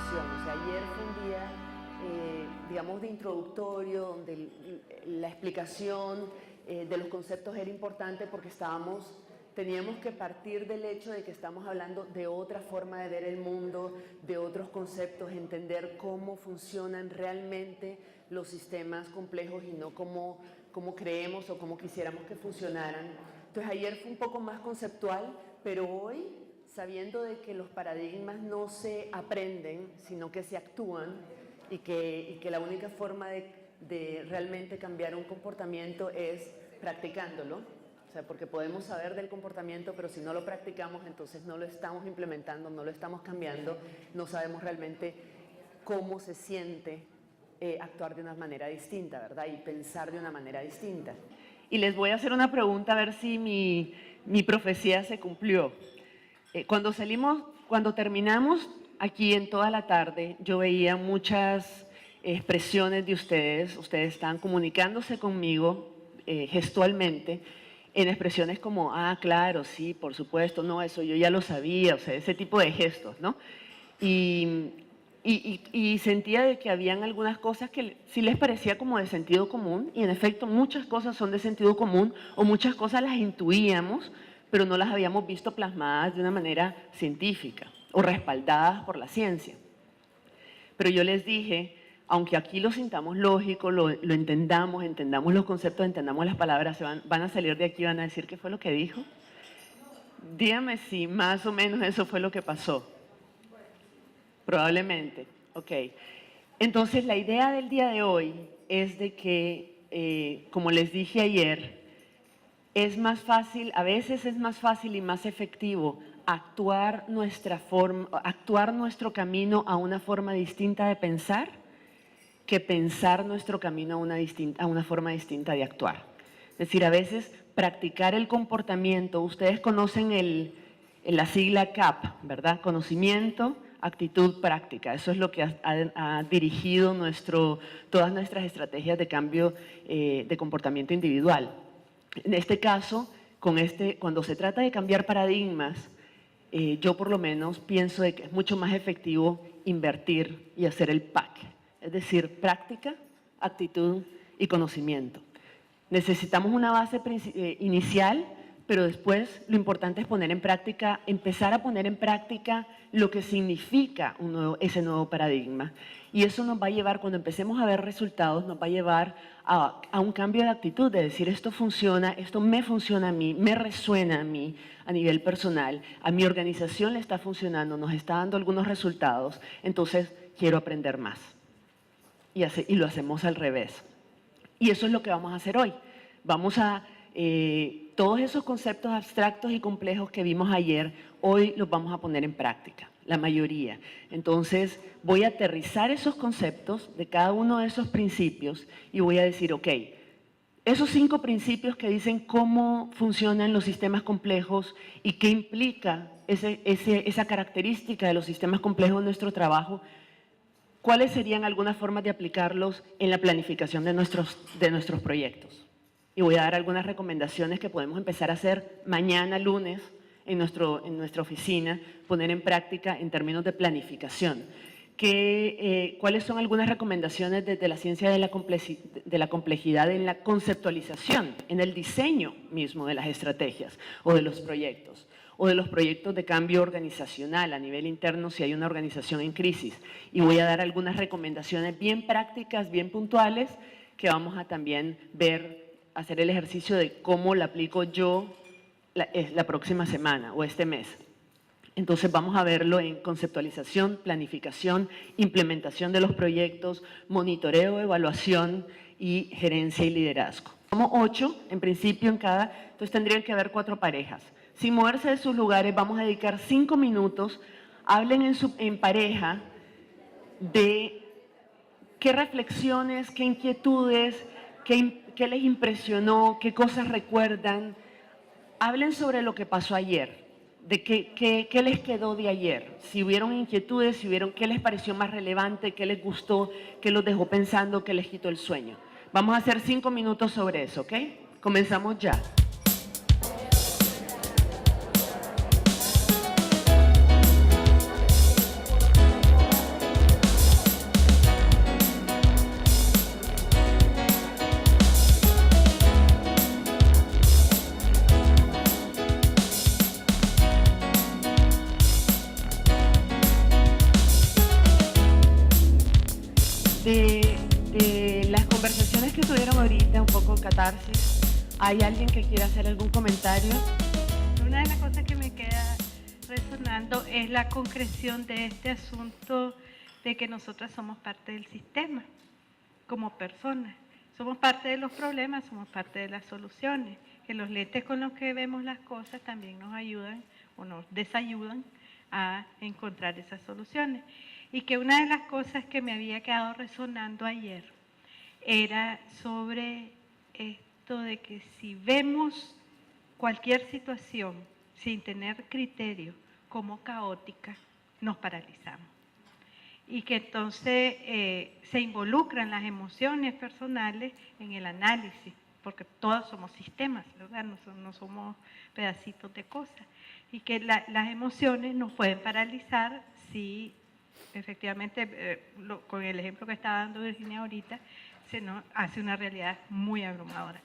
reflexión. O sea, ayer fue un día, digamos, de introductorio, donde la explicación de los conceptos era importante porque teníamos que partir del hecho de que estamos hablando de otra forma de ver el mundo, de otros conceptos, entender cómo funcionan realmente los sistemas complejos y no cómo creemos o cómo quisiéramos que funcionaran. Entonces ayer fue un poco más conceptual, pero hoy, sabiendo de que los paradigmas no se aprenden, sino que se actúan y que la única forma de realmente cambiar un comportamiento es practicándolo. O sea, porque podemos saber del comportamiento, pero si no lo practicamos, entonces no lo estamos implementando, no lo estamos cambiando, no sabemos realmente cómo se siente actuar de una manera distinta, ¿verdad? Y pensar de una manera distinta. Y les voy a hacer una pregunta a ver si mi profecía se cumplió. Cuando terminamos aquí en toda la tarde, yo veía muchas expresiones de ustedes estaban comunicándose conmigo gestualmente, en expresiones como, ah, claro, sí, por supuesto, no, eso yo ya lo sabía, o sea, ese tipo de gestos, ¿no? Y sentía de que habían algunas cosas que sí les parecía como de sentido común, y en efecto muchas cosas son de sentido común, o muchas cosas las intuíamos, pero no las habíamos visto plasmadas de una manera científica, o respaldadas por la ciencia. Pero yo les dije, aunque aquí lo sintamos lógico, lo entendamos los conceptos, entendamos las palabras, van a salir de aquí y van a decir qué fue lo que dijo. Dígame si más o menos eso fue lo que pasó. Probablemente. Ok. Entonces, la idea del día de hoy es de que, como les dije ayer, a veces es más fácil y más efectivo actuar nuestro camino a una forma distinta de pensar que pensar nuestro camino a una forma distinta de actuar. Es decir, a veces practicar el comportamiento, ustedes conocen la sigla CAP, ¿verdad? Conocimiento, actitud, práctica. Eso es lo que ha dirigido todas nuestras estrategias de cambio de comportamiento individual. En este caso, cuando se trata de cambiar paradigmas, yo por lo menos pienso de que es mucho más efectivo invertir y hacer el pack. Es decir, práctica, actitud y conocimiento. Necesitamos una base inicial, pero después lo importante es empezar a poner en práctica lo que significa ese nuevo paradigma. Y eso nos va a llevar, cuando empecemos a ver resultados, nos va a llevar a un cambio de actitud, de decir esto funciona, esto me funciona a mí, me resuena a mí a nivel personal, a mi organización le está funcionando, nos está dando algunos resultados, entonces quiero aprender más. Y lo hacemos al revés. Y eso es lo que vamos a hacer hoy. Todos esos conceptos abstractos y complejos que vimos ayer, hoy los vamos a poner en práctica, la mayoría. Entonces, voy a aterrizar esos conceptos de cada uno de esos principios y voy a decir, ok, esos 5 principios que dicen cómo funcionan los sistemas complejos y qué implica esa característica de los sistemas complejos en nuestro trabajo, ¿cuáles serían algunas formas de aplicarlos en la planificación de nuestros proyectos? Y voy a dar algunas recomendaciones que podemos empezar a hacer mañana, lunes, en nuestra oficina, poner en práctica en términos de planificación. ¿Cuáles son algunas recomendaciones desde la ciencia de la complejidad en la conceptualización, en el diseño mismo de las estrategias o de los proyectos? O de los proyectos de cambio organizacional a nivel interno si hay una organización en crisis. Y voy a dar algunas recomendaciones bien prácticas, bien puntuales, que vamos a también hacer el ejercicio de cómo la aplico yo la próxima semana o este mes. Entonces vamos a verlo en conceptualización, planificación, implementación de los proyectos, monitoreo, evaluación y gerencia y liderazgo. Somos 8 en principio en cada, entonces tendrían que haber 4 parejas. Sin moverse de sus lugares, vamos a dedicar 5 minutos, hablen en pareja de qué reflexiones, qué inquietudes, qué les impresionó, qué cosas recuerdan. Hablen sobre lo que pasó ayer, de qué les quedó de ayer, si hubieron inquietudes, qué les pareció más relevante, qué les gustó, qué los dejó pensando, qué les quitó el sueño. Vamos a hacer 5 minutos sobre eso, ¿ok? Comenzamos ya. De las conversaciones que tuvieron ahorita, un poco catarsis, ¿hay alguien que quiera hacer algún comentario? Una de las cosas que me queda resonando es la concreción de este asunto de que nosotras somos parte del sistema, como personas. Somos parte de los problemas, somos parte de las soluciones. Que los lentes con los que vemos las cosas también nos ayudan o nos desayudan a encontrar esas soluciones. Y que una de las cosas que me había quedado resonando ayer era sobre esto de que si vemos cualquier situación sin tener criterio como caótica, nos paralizamos. Y que entonces se involucran las emociones personales en el análisis, porque todos somos sistemas, ¿verdad? No somos pedacitos de cosas. Y que las emociones nos pueden paralizar si efectivamente, con el ejemplo que estaba dando Virginia ahorita, se nos hace una realidad muy abrumadora.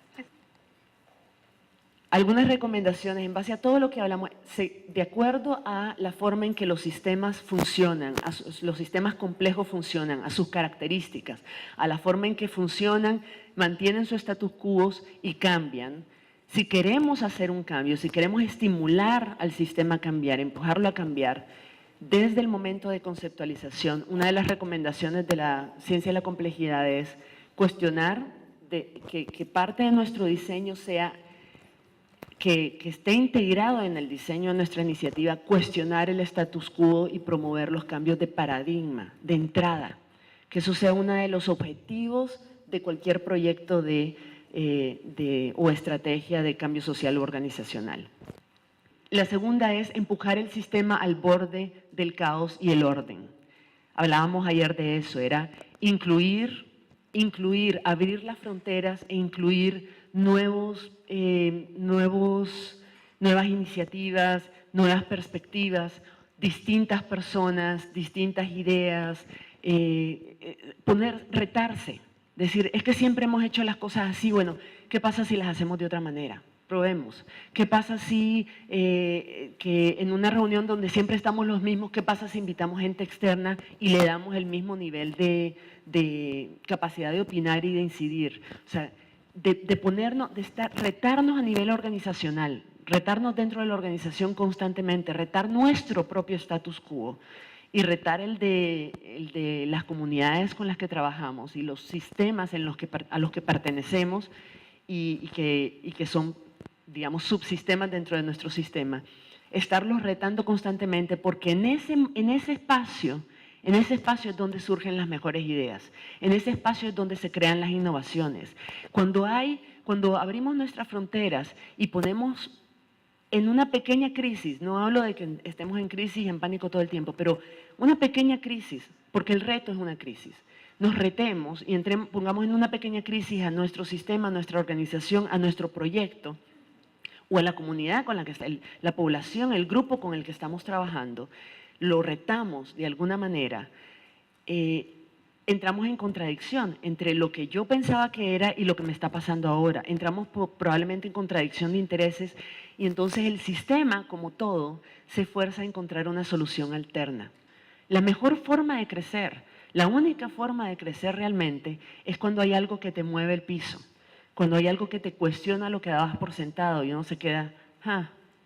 Algunas recomendaciones en base a todo lo que hablamos, de acuerdo a la forma en que los sistemas funcionan, los sistemas complejos funcionan, a sus características, a la forma en que funcionan, mantienen su status quo y cambian. Si queremos hacer un cambio, si queremos estimular al sistema a cambiar, empujarlo a cambiar, desde el momento de conceptualización, una de las recomendaciones de la ciencia de la complejidad es cuestionar que parte de nuestro diseño sea que esté integrado en el diseño de nuestra iniciativa, cuestionar el status quo y promover los cambios de paradigma, de entrada, que eso sea uno de los objetivos de cualquier proyecto o estrategia de cambio social o organizacional. La segunda es empujar el sistema al borde del caos y el orden. Hablábamos ayer de eso, era incluir, abrir las fronteras e incluir nuevas iniciativas, nuevas perspectivas, distintas personas, distintas ideas, retarse, decir, es que siempre hemos hecho las cosas así, bueno, ¿qué pasa si las hacemos de otra manera? Probemos. ¿Qué pasa si que en una reunión donde siempre estamos los mismos, qué pasa si invitamos gente externa y le damos el mismo nivel de capacidad de opinar y de incidir? O sea, retarnos a nivel organizacional, retarnos dentro de la organización constantemente, retar nuestro propio status quo y retar el de las comunidades con las que trabajamos y los sistemas a los que pertenecemos y que son, digamos, subsistemas dentro de nuestro sistema, estarlos retando constantemente, porque en ese espacio es donde surgen las mejores ideas, en ese espacio es donde se crean las innovaciones. Cuando abrimos nuestras fronteras y ponemos en una pequeña crisis, no hablo de que estemos en crisis y en pánico todo el tiempo, pero una pequeña crisis, porque el reto es una crisis, nos retemos y pongamos en una pequeña crisis a nuestro sistema, a nuestra organización, a nuestro proyecto o a la comunidad con la que está, la población, el grupo con el que estamos trabajando, lo retamos de alguna manera, entramos en contradicción entre lo que yo pensaba que era y lo que me está pasando ahora. Entramos probablemente en contradicción de intereses y entonces el sistema, como todo, se esfuerza a encontrar una solución alterna. La mejor forma de crecer, la única forma de crecer realmente es cuando hay algo que te mueve el piso, cuando hay algo que te cuestiona lo que dabas por sentado y uno se queda,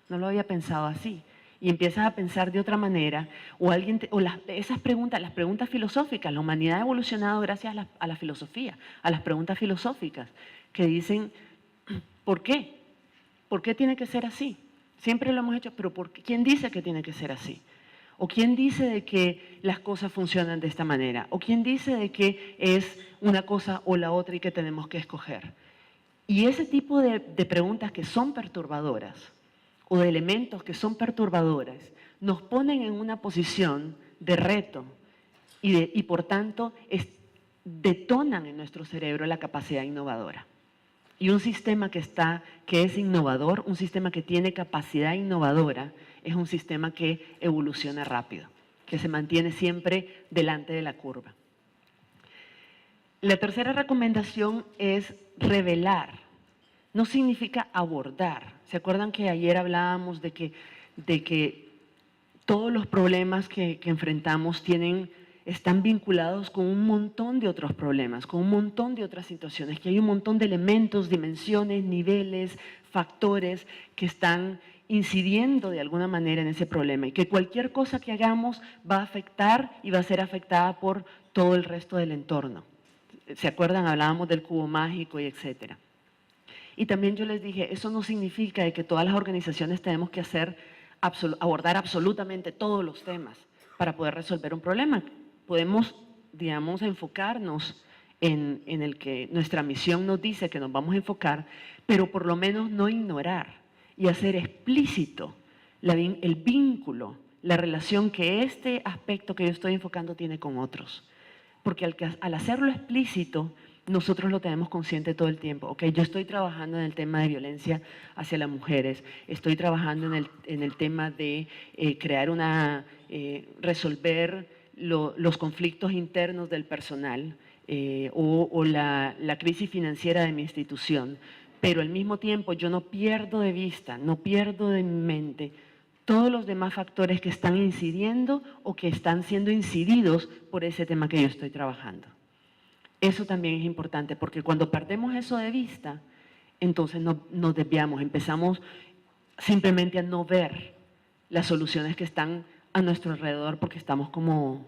no lo había pensado así. Y empiezas a pensar de otra manera, esas preguntas, las preguntas filosóficas, la humanidad ha evolucionado gracias a la filosofía, a las preguntas filosóficas, que dicen, ¿por qué? ¿Por qué tiene que ser así? Siempre lo hemos hecho, pero ¿quién dice que tiene que ser así? ¿O quién dice de que las cosas funcionan de esta manera? ¿O quién dice de que es una cosa o la otra y que tenemos que escoger? Y ese tipo de preguntas que son perturbadoras, o de elementos que son perturbadores, nos ponen en una posición de reto y por tanto detonan en nuestro cerebro la capacidad innovadora. Y un sistema que es innovador, un sistema que tiene capacidad innovadora, es un sistema que evoluciona rápido, que se mantiene siempre delante de la curva. La tercera recomendación es revelar. No significa abordar. ¿Se acuerdan que ayer hablábamos de que todos los problemas que enfrentamos tienen están vinculados con un montón de otros problemas, con un montón de otras situaciones, que hay un montón de elementos, dimensiones, niveles, factores que están incidiendo de alguna manera en ese problema y que cualquier cosa que hagamos va a afectar y va a ser afectada por todo el resto del entorno. ¿Se acuerdan? Hablábamos del cubo mágico y etcétera. Y también yo les dije, eso no significa de que todas las organizaciones tenemos que abordar absolutamente todos los temas para poder resolver un problema. Podemos, digamos, enfocarnos en el que nuestra misión nos dice que nos vamos a enfocar, pero por lo menos no ignorar y hacer explícito el vínculo, la relación que este aspecto que yo estoy enfocando tiene con otros. Porque al hacerlo explícito, nosotros lo tenemos consciente todo el tiempo. Okay, yo estoy trabajando en el tema de violencia hacia las mujeres, estoy trabajando en el tema de resolver los conflictos internos del personal o la crisis financiera de mi institución, pero al mismo tiempo yo no pierdo de vista, no pierdo de mi mente todos los demás factores que están incidiendo o que están siendo incididos por ese tema que yo estoy trabajando. Eso también es importante, porque cuando perdemos eso de vista, entonces nos desviamos, empezamos simplemente a no ver las soluciones que están a nuestro alrededor, porque estamos como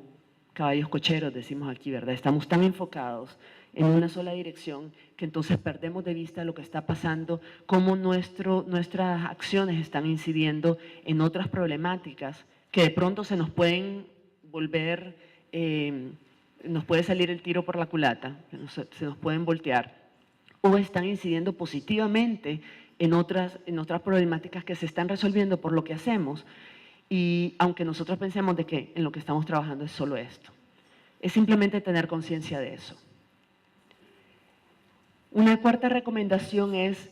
caballos cocheros, decimos aquí, ¿verdad? Estamos tan enfocados en una sola dirección que entonces perdemos de vista lo que está pasando, cómo nuestras acciones están incidiendo en otras problemáticas que de pronto se nos pueden volver, nos puede salir el tiro por la culata, se nos pueden voltear, o están incidiendo positivamente en otras problemáticas que se están resolviendo por lo que hacemos. Y aunque nosotros pensemos de que en lo que estamos trabajando es solo esto, es simplemente tener conciencia de eso. Una cuarta recomendación es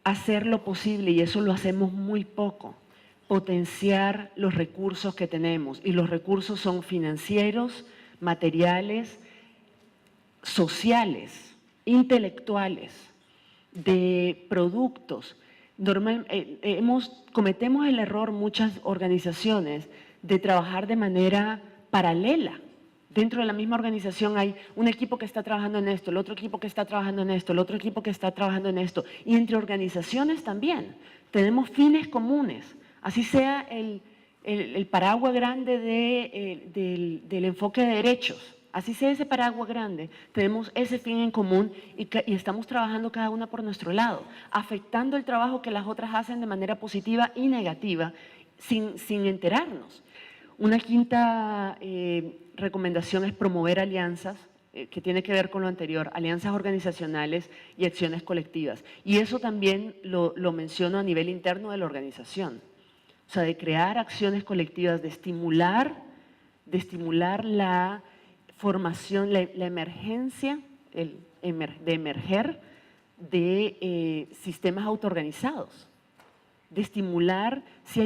hacer lo posible, y eso lo hacemos muy poco, potenciar los recursos que tenemos. Y los recursos son financieros, materiales, sociales, intelectuales, de productos. Cometemos el error muchas organizaciones de trabajar de manera paralela. Dentro de la misma organización hay un equipo que está trabajando en esto, el otro equipo que está trabajando en esto, el otro equipo que está trabajando en esto. Y entre organizaciones también tenemos fines comunes, así sea el paraguas grande del enfoque de derechos. Así sea ese paraguas grande, tenemos ese fin en común y estamos trabajando cada una por nuestro lado, afectando el trabajo que las otras hacen de manera positiva y negativa sin enterarnos. Una quinta recomendación es promover alianzas, que tiene que ver con lo anterior, alianzas organizacionales y acciones colectivas. Y eso también lo menciono a nivel interno de la organización. O sea, de crear acciones colectivas, de estimular la formación, la emergencia, de emerger de sistemas autoorganizados, de estimular, si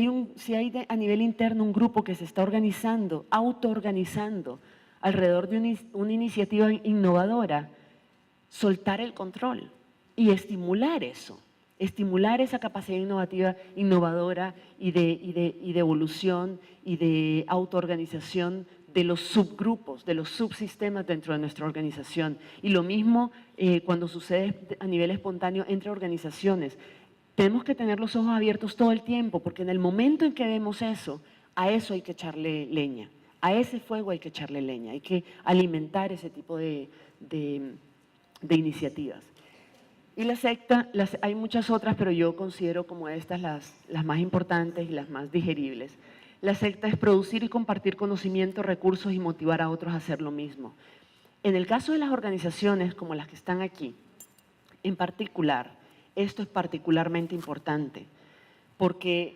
hay a nivel interno un grupo que se está organizando, autoorganizando alrededor de una iniciativa innovadora, soltar el control y estimular eso, estimular esa capacidad innovadora y de evolución y de autoorganización de los subgrupos, de los subsistemas dentro de nuestra organización. Y lo mismo cuando sucede a nivel espontáneo entre organizaciones. Tenemos que tener los ojos abiertos todo el tiempo, porque en el momento en que vemos eso, a eso hay que echarle leña, a ese fuego hay que echarle leña, hay que alimentar ese tipo de iniciativas. Y la sexta, hay muchas otras, pero yo considero como estas las más importantes y las más digeribles. La sexta es producir y compartir conocimiento, recursos y motivar a otros a hacer lo mismo. En el caso de las organizaciones como las que están aquí, en particular, esto es particularmente importante, porque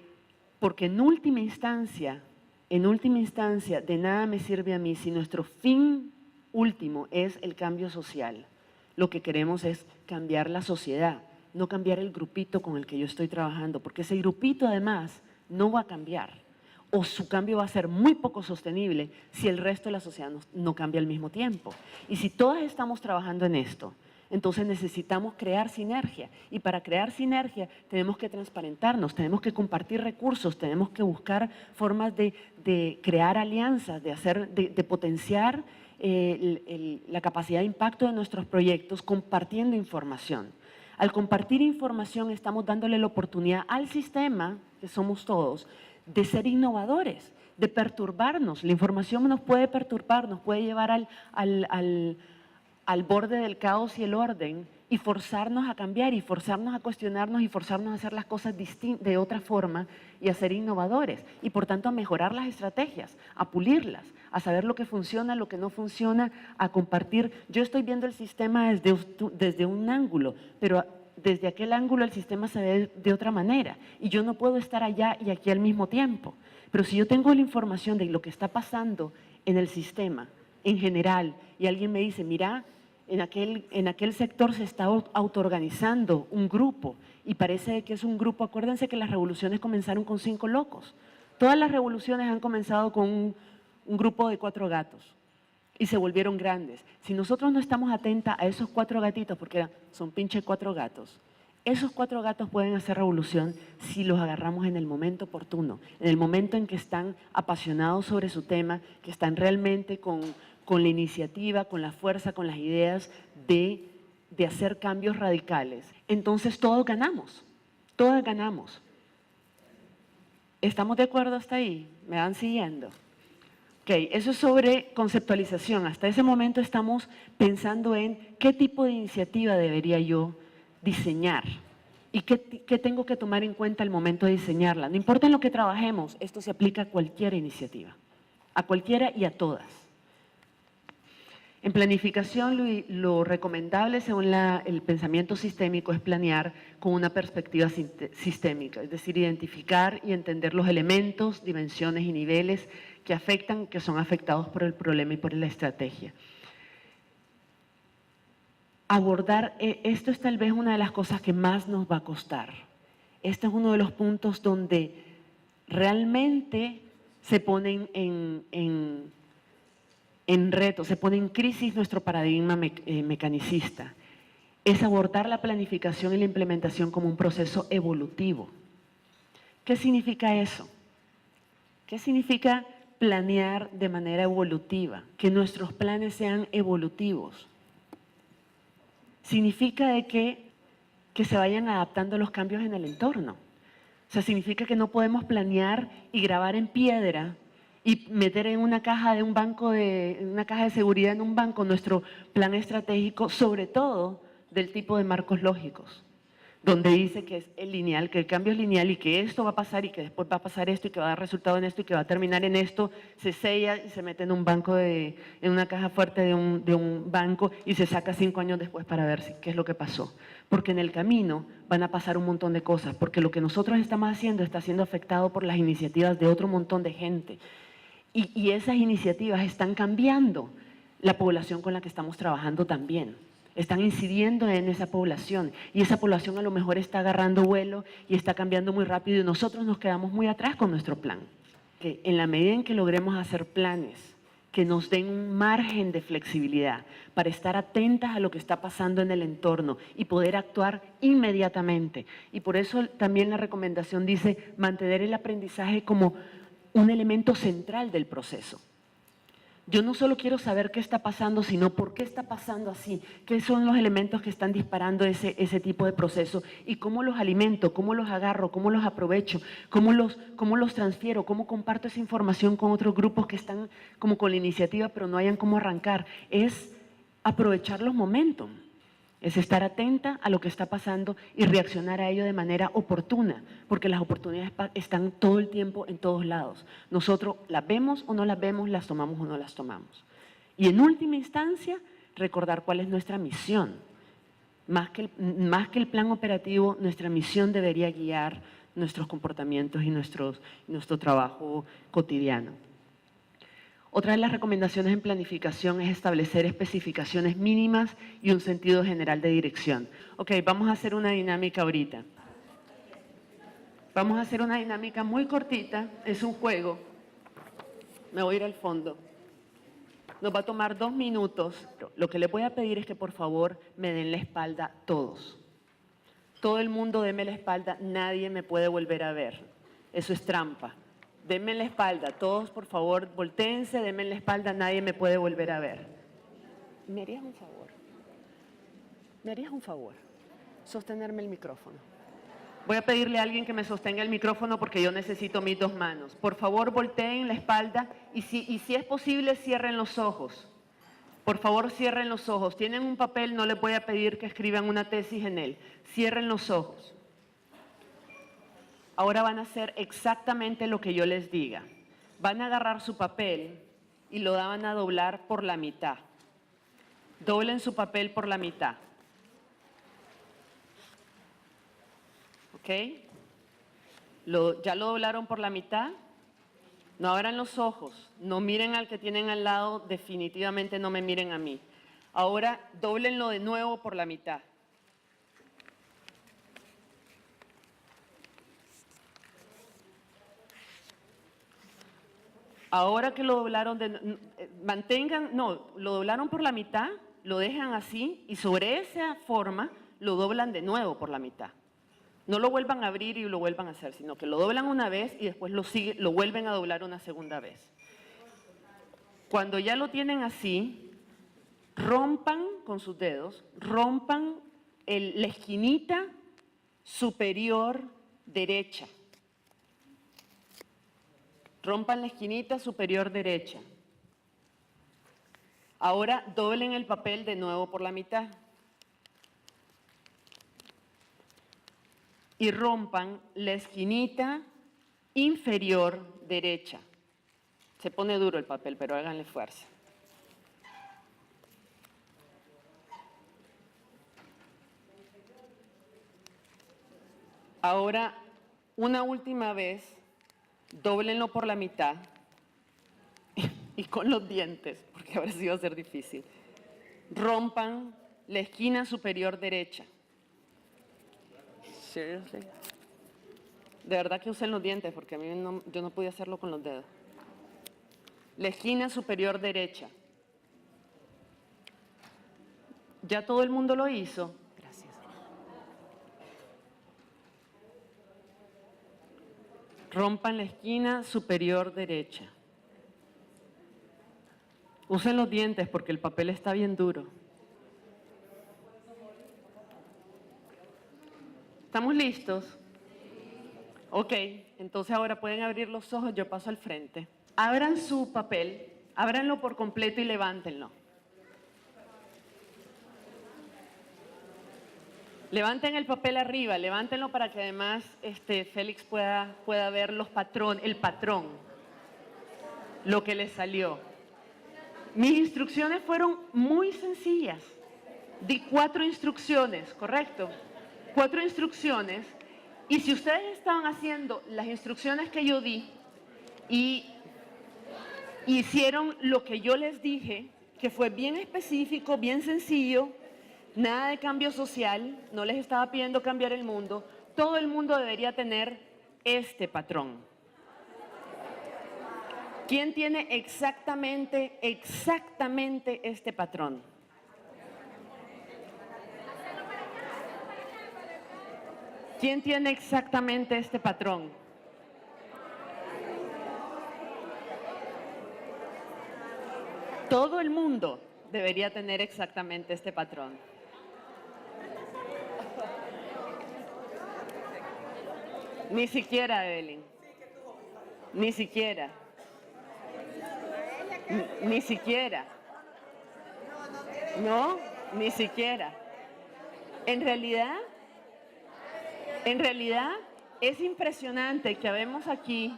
en última instancia, de nada me sirve a mí si nuestro fin último es el cambio social. Lo que queremos es cambiar la sociedad, no cambiar el grupito con el que yo estoy trabajando, porque ese grupito además no va a cambiar, o su cambio va a ser muy poco sostenible si el resto de la sociedad no cambia al mismo tiempo. Y si todas estamos trabajando en esto, Entonces necesitamos crear sinergia y para crear sinergia tenemos que transparentarnos, tenemos que compartir recursos, tenemos que buscar formas de crear alianzas, de potenciar la capacidad de impacto de nuestros proyectos compartiendo información. Al compartir información estamos dándole la oportunidad al sistema, que somos todos, de ser innovadores, de perturbarnos. La información nos puede perturbar, nos puede llevar al borde del caos y el orden y forzarnos a cambiar y forzarnos a cuestionarnos y forzarnos a hacer las cosas de otra forma y a ser innovadores y por tanto a mejorar las estrategias, a pulirlas, a saber lo que funciona, lo que no funciona, a compartir. Yo estoy viendo el sistema desde un ángulo, pero desde aquel ángulo el sistema se ve de otra manera y yo no puedo estar allá y aquí al mismo tiempo. Pero si yo tengo la información de lo que está pasando en el sistema en general y alguien me dice, mira, en aquel sector se está autoorganizando un grupo y parece que es un grupo, acuérdense que las revoluciones comenzaron con 5 locos. Todas las revoluciones han comenzado con un grupo de 4 gatos y se volvieron grandes. Si nosotros no estamos atentos a esos 4 gatitos, porque son pinche 4 gatos, esos 4 gatos pueden hacer revolución si los agarramos en el momento oportuno, en el momento en que están apasionados sobre su tema, que están realmente con la iniciativa, con la fuerza, con las ideas de hacer cambios radicales. Entonces todos ganamos, todas ganamos. ¿Estamos de acuerdo hasta ahí? ¿Me van siguiendo? Ok, eso es sobre conceptualización. Hasta ese momento estamos pensando en qué tipo de iniciativa debería yo diseñar y qué tengo que tomar en cuenta al momento de diseñarla. No importa en lo que trabajemos, esto se aplica a cualquier iniciativa, a cualquiera y a todas. En planificación, lo recomendable según el pensamiento sistémico es planear con una perspectiva sistémica, es decir, identificar y entender los elementos, dimensiones y niveles que son afectados por el problema y por la estrategia. Abordar, esto es tal vez una de las cosas que más nos va a costar. Este es uno de los puntos donde realmente se ponen en reto, se pone en crisis nuestro paradigma mecanicista. Es abordar la planificación y la implementación como un proceso evolutivo. ¿Qué significa eso? ¿Qué significa planear de manera evolutiva? Que nuestros planes sean evolutivos. Significa que se vayan adaptando a los cambios en el entorno. O sea, significa que no podemos planear y grabar en piedra y meter en una caja de un banco, en una caja de seguridad en un banco nuestro plan estratégico, sobre todo del tipo de marcos lógicos, donde dice que es el lineal, que el cambio es lineal y que esto va a pasar y que después va a pasar esto y que va a dar resultado en esto y que va a terminar en esto, se sella y se mete en un banco, en una caja fuerte de un banco y se saca 5 años después para ver qué es lo que pasó. Porque en el camino van a pasar un montón de cosas, porque lo que nosotros estamos haciendo está siendo afectado por las iniciativas de otro montón de gente. Y esas iniciativas están cambiando la población con la que estamos trabajando también. Están incidiendo en esa población y esa población a lo mejor está agarrando vuelo y está cambiando muy rápido y nosotros nos quedamos muy atrás con nuestro plan. Que en la medida en que logremos hacer planes que nos den un margen de flexibilidad para estar atentas a lo que está pasando en el entorno y poder actuar inmediatamente. Y por eso también la recomendación dice mantener el aprendizaje como un elemento central del proceso. Yo no solo quiero saber qué está pasando, sino por qué está pasando así, qué son los elementos que están disparando ese tipo de proceso y cómo los alimento, cómo los agarro, cómo los aprovecho, cómo los transfiero, cómo comparto esa información con otros grupos que están como con la iniciativa pero no hayan cómo arrancar. Es aprovechar los momentos. Es estar atenta a lo que está pasando y reaccionar a ello de manera oportuna, porque las oportunidades están todo el tiempo en todos lados. Nosotros las vemos o no las vemos, las tomamos o no las tomamos. Y en última instancia, recordar cuál es nuestra misión. Más que el plan operativo, nuestra misión debería guiar nuestros comportamientos y nuestro trabajo cotidiano. Otra de las recomendaciones en planificación es establecer especificaciones mínimas y un sentido general de dirección. Ok, vamos a hacer una dinámica ahorita. Vamos a hacer una dinámica muy cortita, es un juego. Me voy a ir al fondo. Nos va a tomar 2 minutos. Lo que les voy a pedir es que por favor me den la espalda todos. Todo el mundo deme la espalda, nadie me puede volver a ver. Eso es trampa. Denme la espalda, todos por favor, voltéense, denme la espalda, nadie me puede volver a ver. ¿Me harías un favor? ¿Me harías un favor? Sostenerme el micrófono. Voy a pedirle a alguien que me sostenga el micrófono porque yo necesito mis 2 manos. Por favor, volteen la espalda y si es posible, cierren los ojos. Por favor, cierren los ojos. Tienen un papel, no les voy a pedir que escriban una tesis en él. Cierren los ojos. Ahora van a hacer exactamente lo que yo les diga. Van a agarrar su papel y lo van a doblar por la mitad. Doblen su papel por la mitad. ¿Ok? ¿Ya lo doblaron por la mitad? No abran los ojos, no miren al que tienen al lado, definitivamente no me miren a mí. Ahora dóblenlo de nuevo por la mitad. Ahora que lo doblaron, lo doblaron por la mitad, lo dejan así y sobre esa forma lo doblan de nuevo por la mitad. No lo vuelvan a abrir y lo vuelvan a hacer, sino que lo doblan una vez y después lo vuelven a doblar una segunda vez. Cuando ya lo tienen así, rompan con sus dedos, rompan la esquinita superior derecha. Rompan la esquinita superior derecha. Ahora doblen el papel de nuevo por la mitad. Y rompan la esquinita inferior derecha. Se pone duro el papel, pero háganle fuerza. Ahora, una última vez, dóblenlo por la mitad y con los dientes, porque ahora sí va a ser difícil. Rompan la esquina superior derecha. Seriously? De verdad que usen los dientes, porque a mí yo no podía hacerlo con los dedos. La esquina superior derecha. ¿Ya todo el mundo lo hizo? Gracias. Rompan la esquina superior derecha. Usen los dientes porque el papel está bien duro. ¿Estamos listos? Ok, entonces ahora pueden abrir los ojos, yo paso al frente. Abran su papel, ábranlo por completo y levántenlo. Levanten el papel arriba, levántenlo para que además Félix pueda ver el patrón, lo que le salió. Mis instrucciones fueron muy sencillas. Di 4 instrucciones, ¿correcto? 4 instrucciones, y si ustedes estaban haciendo las instrucciones que yo di y hicieron lo que yo les dije, que fue bien específico, bien sencillo, nada de cambio social, no les estaba pidiendo cambiar el mundo, todo el mundo debería tener este patrón. ¿Quién tiene exactamente este patrón? ¿Quién tiene exactamente este patrón? Todo el mundo debería tener exactamente este patrón. Ni siquiera, Evelyn. Ni siquiera. Ni siquiera. No, ni siquiera. En realidad es impresionante que habemos aquí,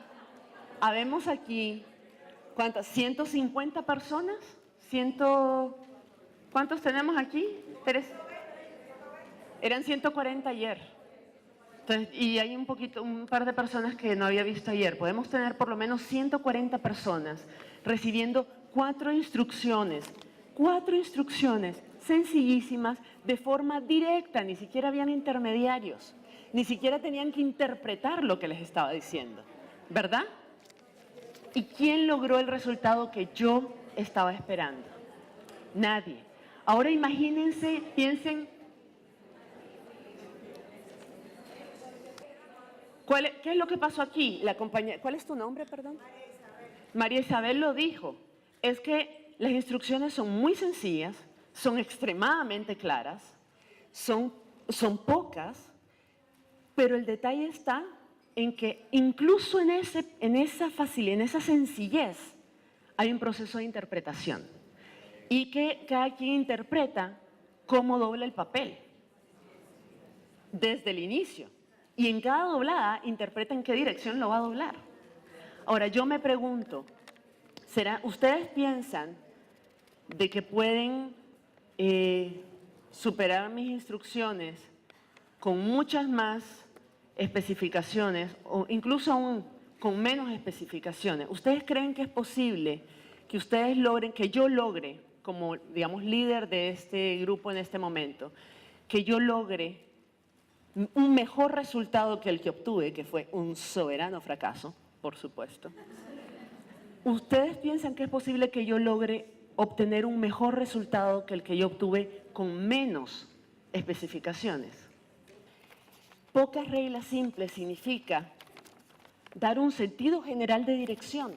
¿cuántas? ¿150 personas? ¿Cuántos tenemos aquí? Eran 140 ayer. Entonces, y hay un par de personas que no había visto ayer. Podemos tener por lo menos 140 personas recibiendo 4 instrucciones sencillísimas de forma directa, ni siquiera habían intermediarios. Ni siquiera tenían que interpretar lo que les estaba diciendo, ¿verdad? ¿Y quién logró el resultado que yo estaba esperando. Nadie. Ahora imagínense, piensen, ¿qué es lo que pasó aquí? La compañía, ¿cuál es tu nombre, perdón? María Isabel lo dijo. Es que las instrucciones son muy sencillas, son extremadamente claras, son pocas, pero el detalle está en que incluso en esa facilidad, en esa sencillez, hay un proceso de interpretación. Y que cada quien interpreta cómo dobla el papel desde el inicio. Y en cada doblada interpreta en qué dirección lo va a doblar. Ahora, yo me pregunto, ¿ustedes piensan de que pueden superar mis instrucciones con muchas más especificaciones o incluso aún con menos especificaciones? ¿Ustedes creen que es posible que ustedes logren, que yo logre, como digamos líder de este grupo en este momento, que yo logre un mejor resultado que el que obtuve, que fue un soberano fracaso, por supuesto? ¿Ustedes piensan que es posible que yo logre obtener un mejor resultado que el que yo obtuve con menos especificaciones? Pocas reglas simples significa dar un sentido general de dirección.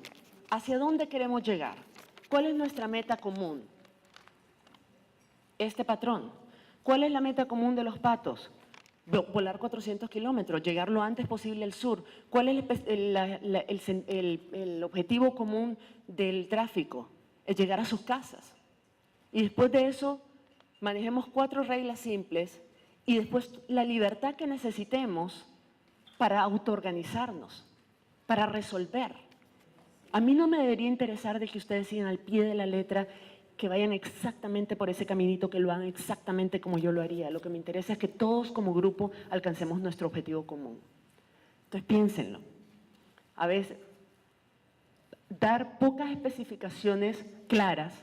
¿Hacia dónde queremos llegar? ¿Cuál es nuestra meta común? Este patrón. ¿Cuál es la meta común de los patos? Volar 400 kilómetros, llegar lo antes posible al sur. ¿Cuál es el objetivo común del tráfico? Es llegar a sus casas. Y después de eso, manejemos 4 reglas simples y después la libertad que necesitemos para autoorganizarnos, para resolver. A mí no me debería interesar de que ustedes sigan al pie de la letra, que vayan exactamente por ese caminito, que lo hagan exactamente como yo lo haría. Lo que me interesa es que todos como grupo alcancemos nuestro objetivo común. Entonces piénsenlo. A veces, dar pocas especificaciones claras,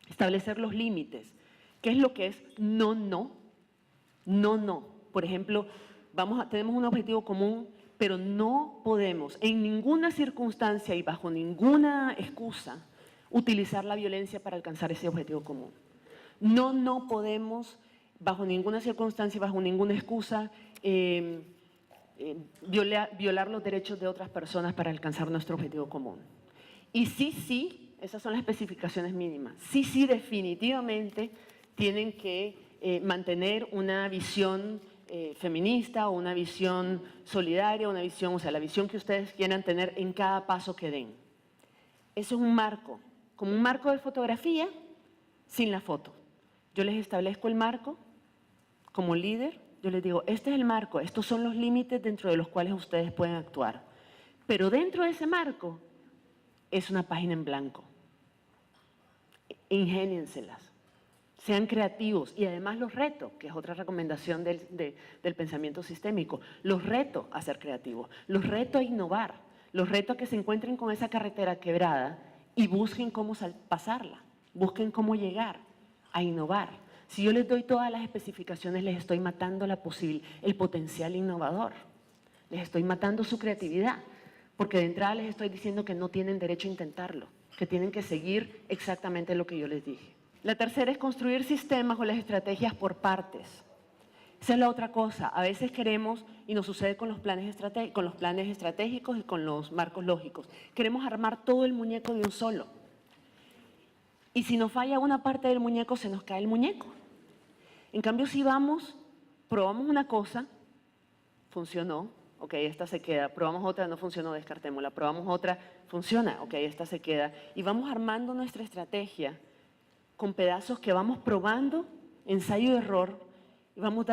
establecer los límites. ¿Qué es lo que es no, no? No, no. Por ejemplo, tenemos un objetivo común, pero no podemos en ninguna circunstancia y bajo ninguna excusa utilizar la violencia para alcanzar ese objetivo común. No podemos bajo ninguna circunstancia y bajo ninguna excusa violar los derechos de otras personas para alcanzar nuestro objetivo común. Y sí, esas son las especificaciones mínimas. Sí, definitivamente tienen que mantener una visión feminista o una visión solidaria, una visión, o sea, la visión que ustedes quieran tener en cada paso que den. Eso es un marco, como un marco de fotografía sin la foto. Yo les establezco el marco como líder, yo les digo, este es el marco, estos son los límites dentro de los cuales ustedes pueden actuar. Pero dentro de ese marco es una página en blanco. Ingénienselas. Sean creativos y además los reto, que es otra recomendación del pensamiento sistémico, los reto a ser creativos, los reto a innovar, los reto a que se encuentren con esa carretera quebrada y busquen cómo pasarla, busquen cómo llegar a innovar. Si yo les doy todas las especificaciones, les estoy matando el potencial innovador, les estoy matando su creatividad, porque de entrada les estoy diciendo que no tienen derecho a intentarlo, que tienen que seguir exactamente lo que yo les dije. La tercera es construir sistemas o las estrategias por partes. Esa es la otra cosa. A veces queremos, y nos sucede con los planes estratégicos y con los marcos lógicos, queremos armar todo el muñeco de un solo. Y si nos falla una parte del muñeco, se nos cae el muñeco. En cambio, si probamos una cosa, funcionó, ok, esta se queda, probamos otra, no funcionó, descartémosla, probamos otra, funciona, ok, esta se queda. Y vamos armando nuestra estrategia con pedazos que vamos probando, ensayo y error, y vamos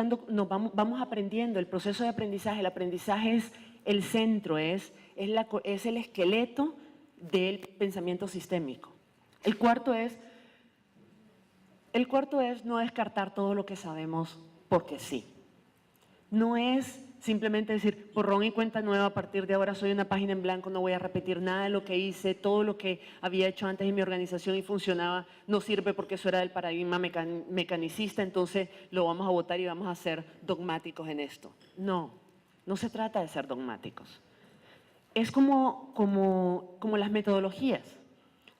aprendiendo. El proceso de aprendizaje, el aprendizaje es el centro, es el esqueleto del pensamiento sistémico. El cuarto es no descartar todo lo que sabemos porque sí. No es simplemente decir, borrón y cuenta nueva, a partir de ahora soy una página en blanco, no voy a repetir nada de lo que hice, todo lo que había hecho antes en mi organización y funcionaba, no sirve porque eso era del paradigma mecanicista, entonces lo vamos a votar y vamos a ser dogmáticos en esto. No se trata de ser dogmáticos. Es como las metodologías.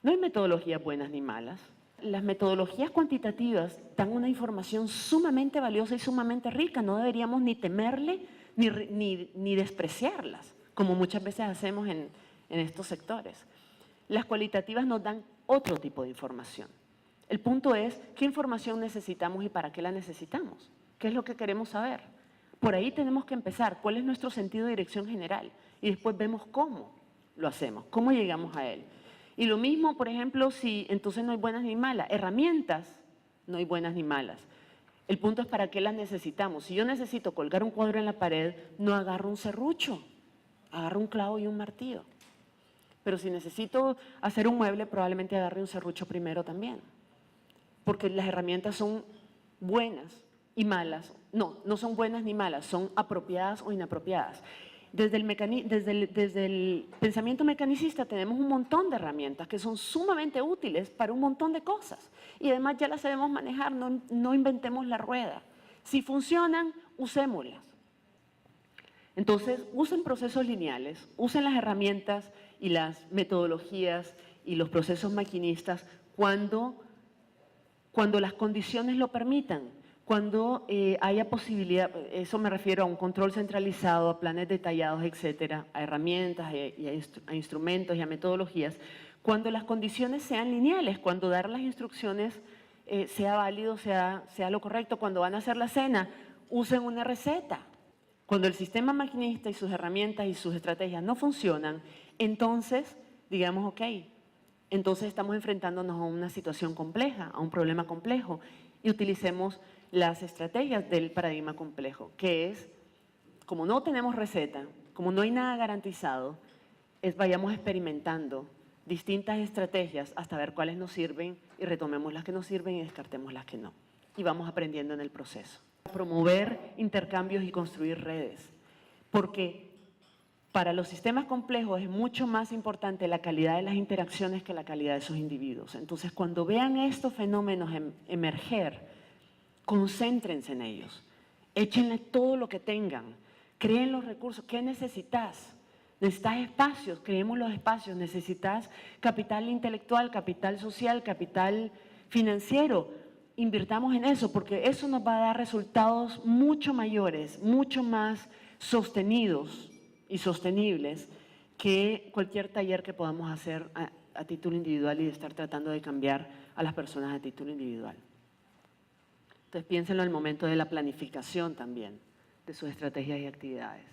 No hay metodologías buenas ni malas. Las metodologías cuantitativas dan una información sumamente valiosa y sumamente rica. No deberíamos ni temerle ni despreciarlas, como muchas veces hacemos en estos sectores. Las cualitativas nos dan otro tipo de información. El punto es, ¿qué información necesitamos y para qué la necesitamos? ¿Qué es lo que queremos saber? Por ahí tenemos que empezar. ¿Cuál es nuestro sentido de dirección general? Y después vemos cómo lo hacemos, cómo llegamos a él. Y lo mismo, por ejemplo, si entonces no hay buenas ni malas. Herramientas, no hay buenas ni malas. El punto es para qué las necesitamos. Si yo necesito colgar un cuadro en la pared, no agarro un serrucho, agarro un clavo y un martillo. Pero si necesito hacer un mueble, probablemente agarre un serrucho primero también. Porque las herramientas son buenas y malas. No son buenas ni malas, son apropiadas o inapropiadas. Desde el pensamiento mecanicista tenemos un montón de herramientas que son sumamente útiles para un montón de cosas. Y además ya las sabemos manejar, no inventemos la rueda. Si funcionan, usémoslas. Entonces, usen procesos lineales, usen las herramientas y las metodologías y los procesos maquinistas cuando las condiciones lo permitan. Cuando haya posibilidad, eso me refiero a un control centralizado, a planes detallados, etcétera, a herramientas, a instrumentos y a metodologías, cuando las condiciones sean lineales, cuando dar las instrucciones sea válido, sea lo correcto, cuando van a hacer la cena, usen una receta. Cuando el sistema maquinista y sus herramientas y sus estrategias no funcionan, entonces digamos, ok, entonces estamos enfrentándonos a una situación compleja, a un problema complejo, y utilicemos las estrategias del paradigma complejo, que es, como no tenemos receta, como no hay nada garantizado, vayamos experimentando distintas estrategias hasta ver cuáles nos sirven y retomemos las que nos sirven y descartemos las que no. Y vamos aprendiendo en el proceso. Promover intercambios y construir redes, porque para los sistemas complejos es mucho más importante la calidad de las interacciones que la calidad de sus individuos. Entonces, cuando vean estos fenómenos emerger, concéntrense en ellos, échenle todo lo que tengan, creen los recursos. ¿Qué necesitas? Necesitas espacios, creemos los espacios, necesitas capital intelectual, capital social, capital financiero. Invirtamos en eso porque eso nos va a dar resultados mucho mayores, mucho más sostenidos y sostenibles que cualquier taller que podamos hacer a título individual y de estar tratando de cambiar a las personas a título individual. Entonces piénsenlo al momento de la planificación también de sus estrategias y actividades.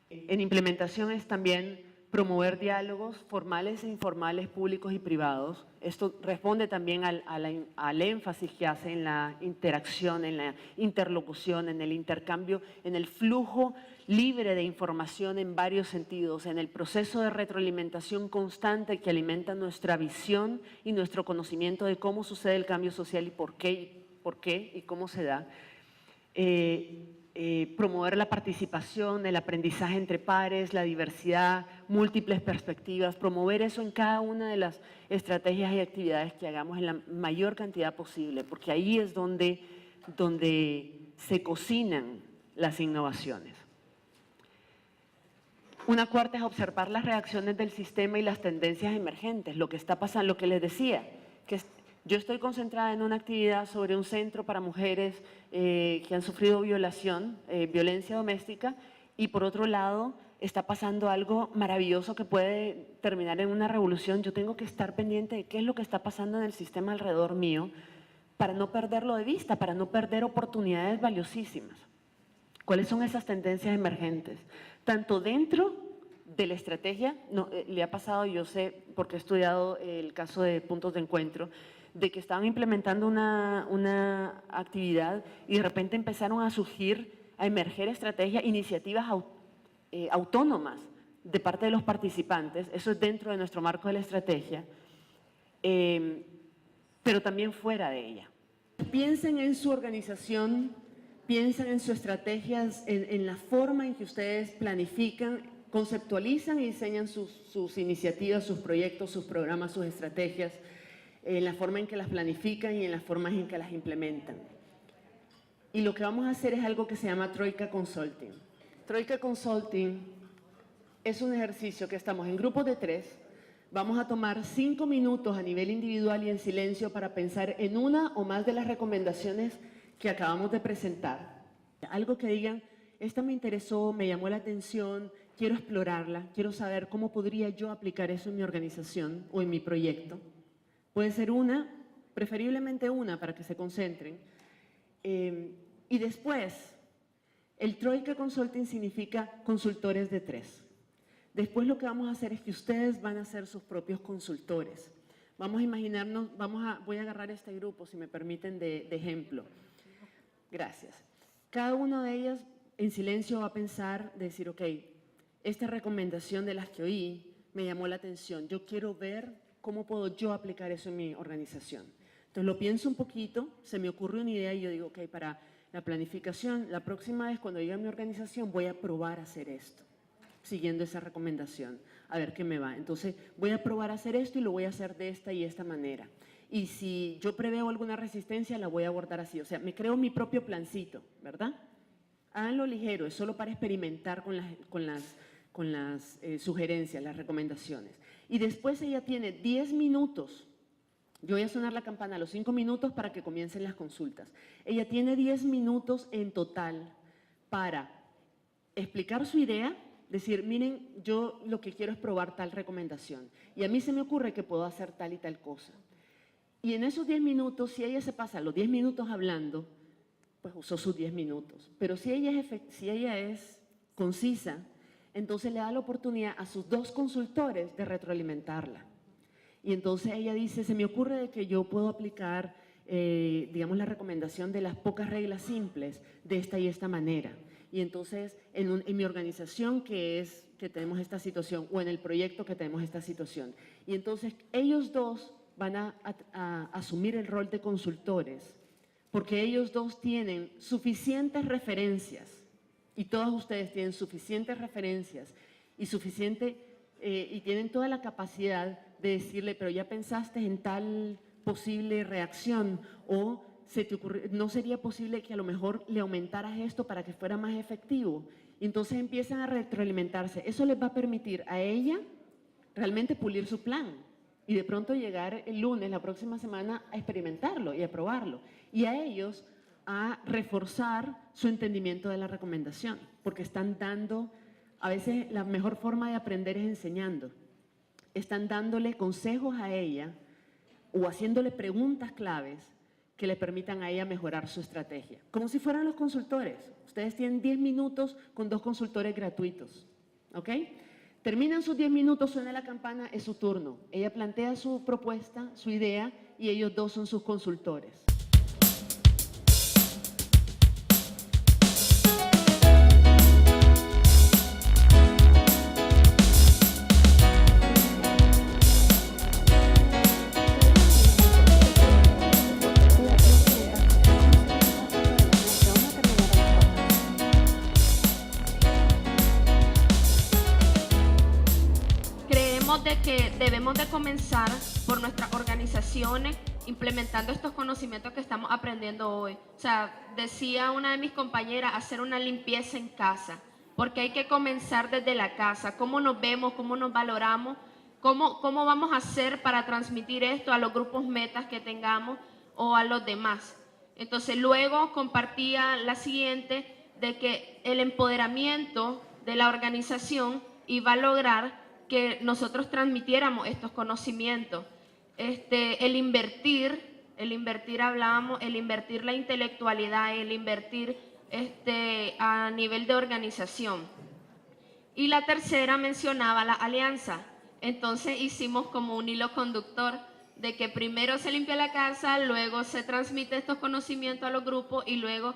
En implementación es también promover diálogos formales e informales, públicos y privados. Esto responde también al énfasis que hace en la interacción, en la interlocución, en el intercambio, en el flujo libre de información en varios sentidos, en el proceso de retroalimentación constante que alimenta nuestra visión y nuestro conocimiento de cómo sucede el cambio social y por qué y cómo se da. Promover la participación, el aprendizaje entre pares, la diversidad, múltiples perspectivas, promover eso en cada una de las estrategias y actividades que hagamos en la mayor cantidad posible, porque ahí es donde se cocinan las innovaciones. Una cuarta es observar las reacciones del sistema y las tendencias emergentes, lo que está pasando, lo que les decía, que yo estoy concentrada en una actividad sobre un centro para mujeres que han sufrido violencia doméstica, y por otro lado está pasando algo maravilloso que puede terminar en una revolución. Yo tengo que estar pendiente de qué es lo que está pasando en el sistema alrededor mío para no perderlo de vista, para no perder oportunidades valiosísimas. ¿Cuáles son esas tendencias emergentes? Tanto dentro de la estrategia, le ha pasado, yo sé, porque he estudiado el caso de puntos de encuentro, de que estaban implementando una actividad y de repente empezaron a surgir, a emerger estrategias, iniciativas autónomas de parte de los participantes. Eso es dentro de nuestro marco de la estrategia, pero también fuera de ella. Piensen en su organización, piensen en sus estrategias, en la forma en que ustedes planifican, conceptualizan y diseñan sus iniciativas, sus proyectos, sus programas, sus estrategias, en la forma en que las planifican y en las formas en que las implementan. Y lo que vamos a hacer es algo que se llama Troika Consulting. Troika Consulting es un ejercicio que estamos en grupos de 3, Vamos a tomar 5 minutos a nivel individual y en silencio para pensar en una o más de las recomendaciones que acabamos de presentar. Algo que digan, esta me interesó, me llamó la atención, quiero explorarla, quiero saber cómo podría yo aplicar eso en mi organización o en mi proyecto. Puede ser una, preferiblemente una para que se concentren. Y después, el Troika Consulting significa consultores de 3. Después lo que vamos a hacer es que ustedes van a ser sus propios consultores. Vamos a imaginarnos, voy a agarrar este grupo, si me permiten, de ejemplo. Gracias. Cada uno de ellas en silencio va a pensar, decir, ok, esta recomendación de las que oí me llamó la atención. Yo quiero ver cómo puedo yo aplicar eso en mi organización. Entonces lo pienso un poquito, se me ocurre una idea y yo digo, ok, para la planificación, la próxima vez cuando llegue a mi organización voy a probar a hacer esto, siguiendo esa recomendación, a ver qué me va. Entonces voy a probar a hacer esto y lo voy a hacer de esta y esta manera. Y si yo preveo alguna resistencia, la voy a abordar así. O sea, me creo mi propio plancito, ¿verdad? Háganlo ligero, es solo para experimentar con las sugerencias, las recomendaciones. Y después ella tiene 10 minutos. Yo voy a sonar la campana a los 5 minutos para que comiencen las consultas. Ella tiene 10 minutos en total para explicar su idea, decir, miren, yo lo que quiero es probar tal recomendación. Y a mí se me ocurre que puedo hacer tal y tal cosa. Y en esos 10 minutos, si ella se pasa los 10 minutos hablando, pues usó sus 10 minutos. Pero si ella es concisa, entonces le da la oportunidad a sus 2 consultores de retroalimentarla. Y entonces ella dice, se me ocurre de que yo puedo aplicar, digamos, la recomendación de las pocas reglas simples de esta y esta manera. Y entonces en mi organización que tenemos esta situación, o en el proyecto que tenemos esta situación. Y entonces ellos 2 van a asumir el rol de consultores, porque ellos 2 tienen suficientes referencias, y todos ustedes tienen suficientes referencias y tienen toda la capacidad de decirle, pero ya pensaste en tal posible reacción, o no sería posible que a lo mejor le aumentaras esto para que fuera más efectivo. Y entonces empiezan a retroalimentarse. Eso les va a permitir a ella realmente pulir su plan y de pronto llegar el lunes, la próxima semana, a experimentarlo y a probarlo. Y a ellos a reforzar su entendimiento de la recomendación, porque están dando, a veces la mejor forma de aprender es enseñando. Están dándole consejos a ella o haciéndole preguntas claves que le permitan a ella mejorar su estrategia. Como si fueran los consultores. Ustedes tienen 10 minutos con 2 consultores gratuitos, ¿ok? Terminan sus 10 minutos, suena la campana, es su turno. Ella plantea su propuesta, su idea, y ellos 2 son sus consultores. De que debemos de comenzar por nuestras organizaciones implementando estos conocimientos que estamos aprendiendo hoy. O sea, decía una de mis compañeras, hacer una limpieza en casa, porque hay que comenzar desde la casa. ¿Cómo nos vemos? ¿Cómo nos valoramos? ¿Cómo vamos a hacer para transmitir esto a los grupos metas que tengamos o a los demás? Entonces luego compartía la siguiente, de que el empoderamiento de la organización iba a lograr que nosotros transmitiéramos estos conocimientos. El invertir hablábamos, el invertir la intelectualidad, el invertir a nivel de organización. Y la tercera mencionaba la alianza. Entonces hicimos como un hilo conductor de que primero se limpia la casa, luego se transmite estos conocimientos a los grupos y luego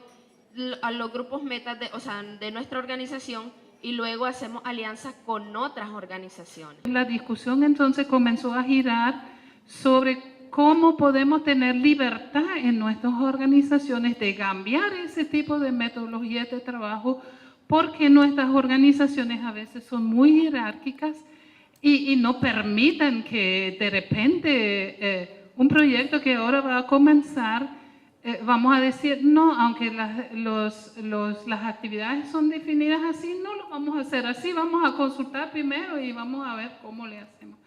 a los grupos metas de nuestra organización, y luego hacemos alianzas con otras organizaciones. La discusión entonces comenzó a girar sobre cómo podemos tener libertad en nuestras organizaciones de cambiar ese tipo de metodologías de trabajo, porque nuestras organizaciones a veces son muy jerárquicas y no permiten que de repente un proyecto que ahora va a comenzar, vamos a decir, no, aunque las actividades son definidas así, no lo vamos a hacer así, vamos a consultar primero y vamos a ver cómo le hacemos.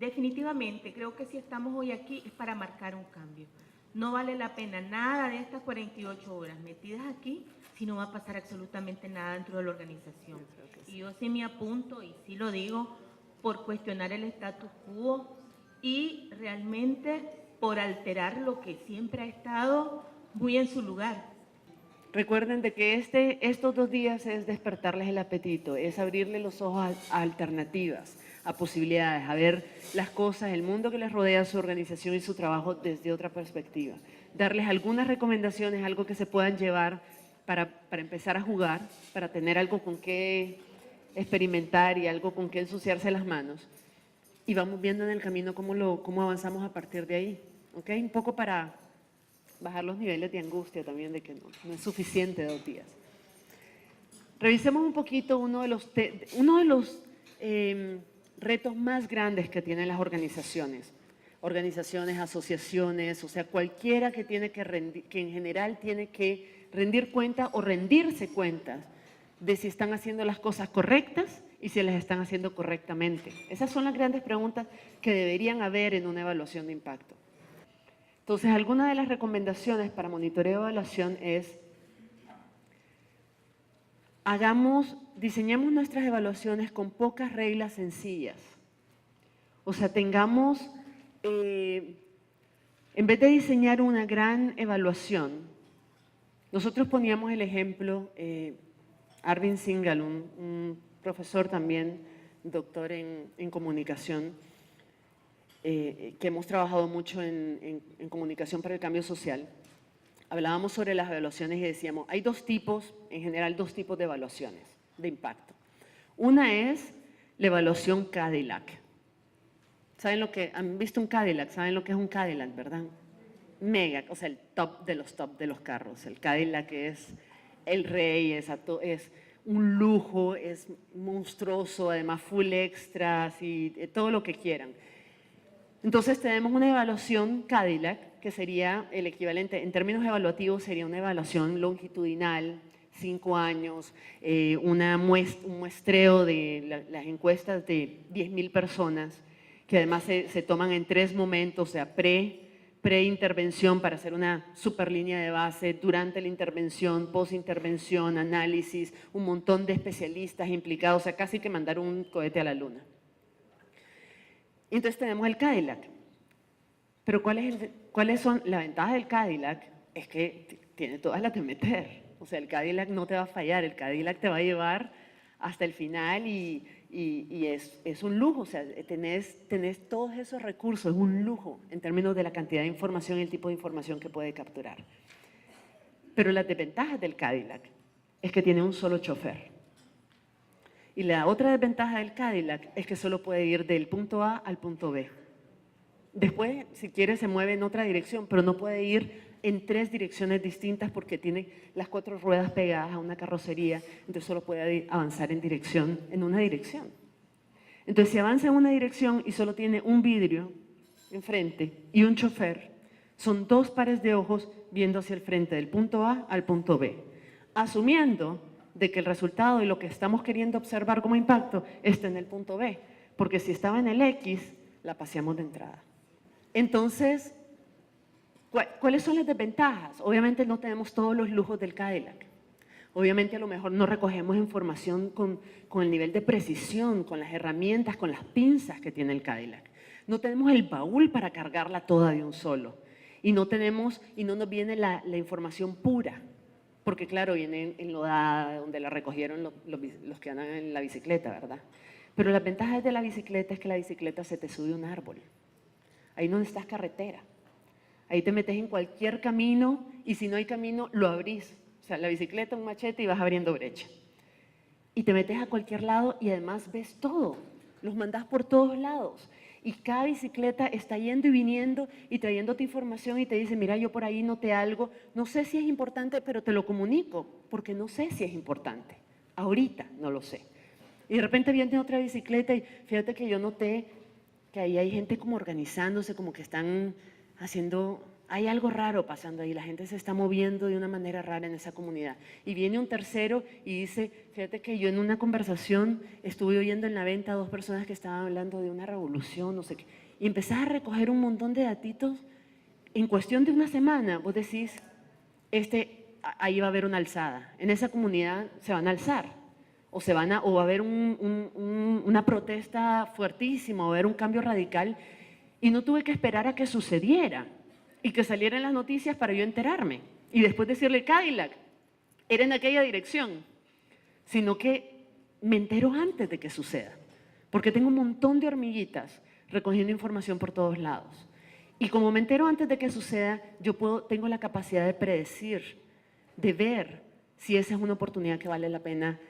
definitivamente creo que si estamos hoy aquí es para marcar un cambio. No vale la pena nada de estas 48 horas metidas aquí si no va a pasar absolutamente nada dentro de la organización. Y yo sí me apunto, y sí lo digo, por cuestionar el status quo y realmente por alterar lo que siempre ha estado muy en su lugar. Recuerden de que estos 2 días es despertarles el apetito, es abrirles los ojos a alternativas, a posibilidades, a ver las cosas, el mundo que les rodea, su organización y su trabajo desde otra perspectiva. Darles algunas recomendaciones, algo que se puedan llevar para empezar a jugar, para tener algo con qué experimentar y algo con qué ensuciarse las manos. Y vamos viendo en el camino cómo avanzamos a partir de ahí. ¿Ok? Un poco para bajar los niveles de angustia también de que no es suficiente 2 días. Revisemos un poquito uno de los retos más grandes que tienen las organizaciones, asociaciones, o sea, cualquiera que tiene que rendir, que en general tiene que rendir cuenta o rendirse cuentas de si están haciendo las cosas correctas y si las están haciendo correctamente. Esas son las grandes preguntas que deberían haber en una evaluación de impacto. Entonces, alguna de las recomendaciones para monitoreo y evaluación es diseñemos nuestras evaluaciones con pocas reglas sencillas. O sea, tengamos, en vez de diseñar una gran evaluación, nosotros poníamos el ejemplo, Arvind Singhal, un profesor también, doctor en comunicación, que hemos trabajado mucho en comunicación para el cambio social. Hablábamos sobre las evaluaciones y decíamos, hay en general dos tipos de evaluaciones de impacto. Una es la evaluación Cadillac. ¿Han visto un Cadillac? ¿Saben lo que es un Cadillac, verdad? Mega, o sea, el top de los carros. El Cadillac es el rey, es un lujo, es monstruoso, además full extras y todo lo que quieran. Entonces tenemos una evaluación Cadillac, que sería el equivalente, en términos evaluativos, sería una evaluación longitudinal, 5 años, un muestreo de las encuestas de 10.000 personas, que además se toman en 3 momentos, o sea, pre-intervención para hacer una super línea de base, durante la intervención, post-intervención, análisis, un montón de especialistas implicados, o sea, casi que mandar un cohete a la luna. Entonces tenemos el Cadillac. Pero ¿cuáles son las ventajas del Cadillac? Es que tiene todas las de meter. O sea, el Cadillac no te va a fallar, el Cadillac te va a llevar hasta el final y es un lujo. O sea, tenés todos esos recursos, es un lujo en términos de la cantidad de información y el tipo de información que puede capturar. Pero las desventajas del Cadillac es que tiene un solo chofer. Y la otra desventaja del Cadillac es que solo puede ir del punto A al punto B. Después, si quiere, se mueve en otra dirección, pero no puede ir en 3 direcciones distintas porque tiene las 4 ruedas pegadas a una carrocería, entonces solo puede avanzar en una dirección. Entonces, si avanza en una dirección y solo tiene un vidrio enfrente y un chofer, son 2 pares de ojos viendo hacia el frente del punto A al punto B, asumiendo de que el resultado y lo que estamos queriendo observar como impacto está en el punto B, porque si estaba en el X, la paseamos de entrada. Entonces, ¿cuáles son las desventajas? Obviamente no tenemos todos los lujos del Cadillac. Obviamente a lo mejor no recogemos información con el nivel de precisión, con las herramientas, con las pinzas que tiene el Cadillac. No tenemos el baúl para cargarla toda de un solo. Y no nos viene la información pura. Porque claro, viene enlodada, donde la recogieron los que andan en la bicicleta, ¿verdad? Pero las ventajas de la bicicleta es que la bicicleta se te sube a un árbol. Ahí no necesitas carretera. Ahí te metes en cualquier camino y si no hay camino, lo abrís. O sea, la bicicleta, un machete y vas abriendo brecha. Y te metes a cualquier lado y además ves todo. Los mandás por todos lados. Y cada bicicleta está yendo y viniendo y trayéndote información y te dice, mira, yo por ahí noté algo, no sé si es importante, pero te lo comunico, porque no sé si es importante. Ahorita no lo sé. Y de repente viene otra bicicleta y fíjate que yo noté que ahí hay gente como organizándose, como que están haciendo hay algo raro pasando ahí, la gente se está moviendo de una manera rara en esa comunidad. Y viene un tercero y dice, fíjate que yo en una conversación estuve oyendo en la venta a 2 personas que estaban hablando de una revolución, no sé qué, y empezás a recoger un montón de datitos. En cuestión de una semana, vos decís, ahí va a haber una alzada, en esa comunidad se van a alzar, o va a haber una protesta fuertísima, o va a haber un cambio radical, y no tuve que esperar a que sucediera y que saliera en las noticias para yo enterarme y después decirle, Cadillac, era en aquella dirección, sino que me entero antes de que suceda, porque tengo un montón de hormiguitas recogiendo información por todos lados. Y como me entero antes de que suceda, tengo la capacidad de predecir, de ver si esa es una oportunidad que vale la pena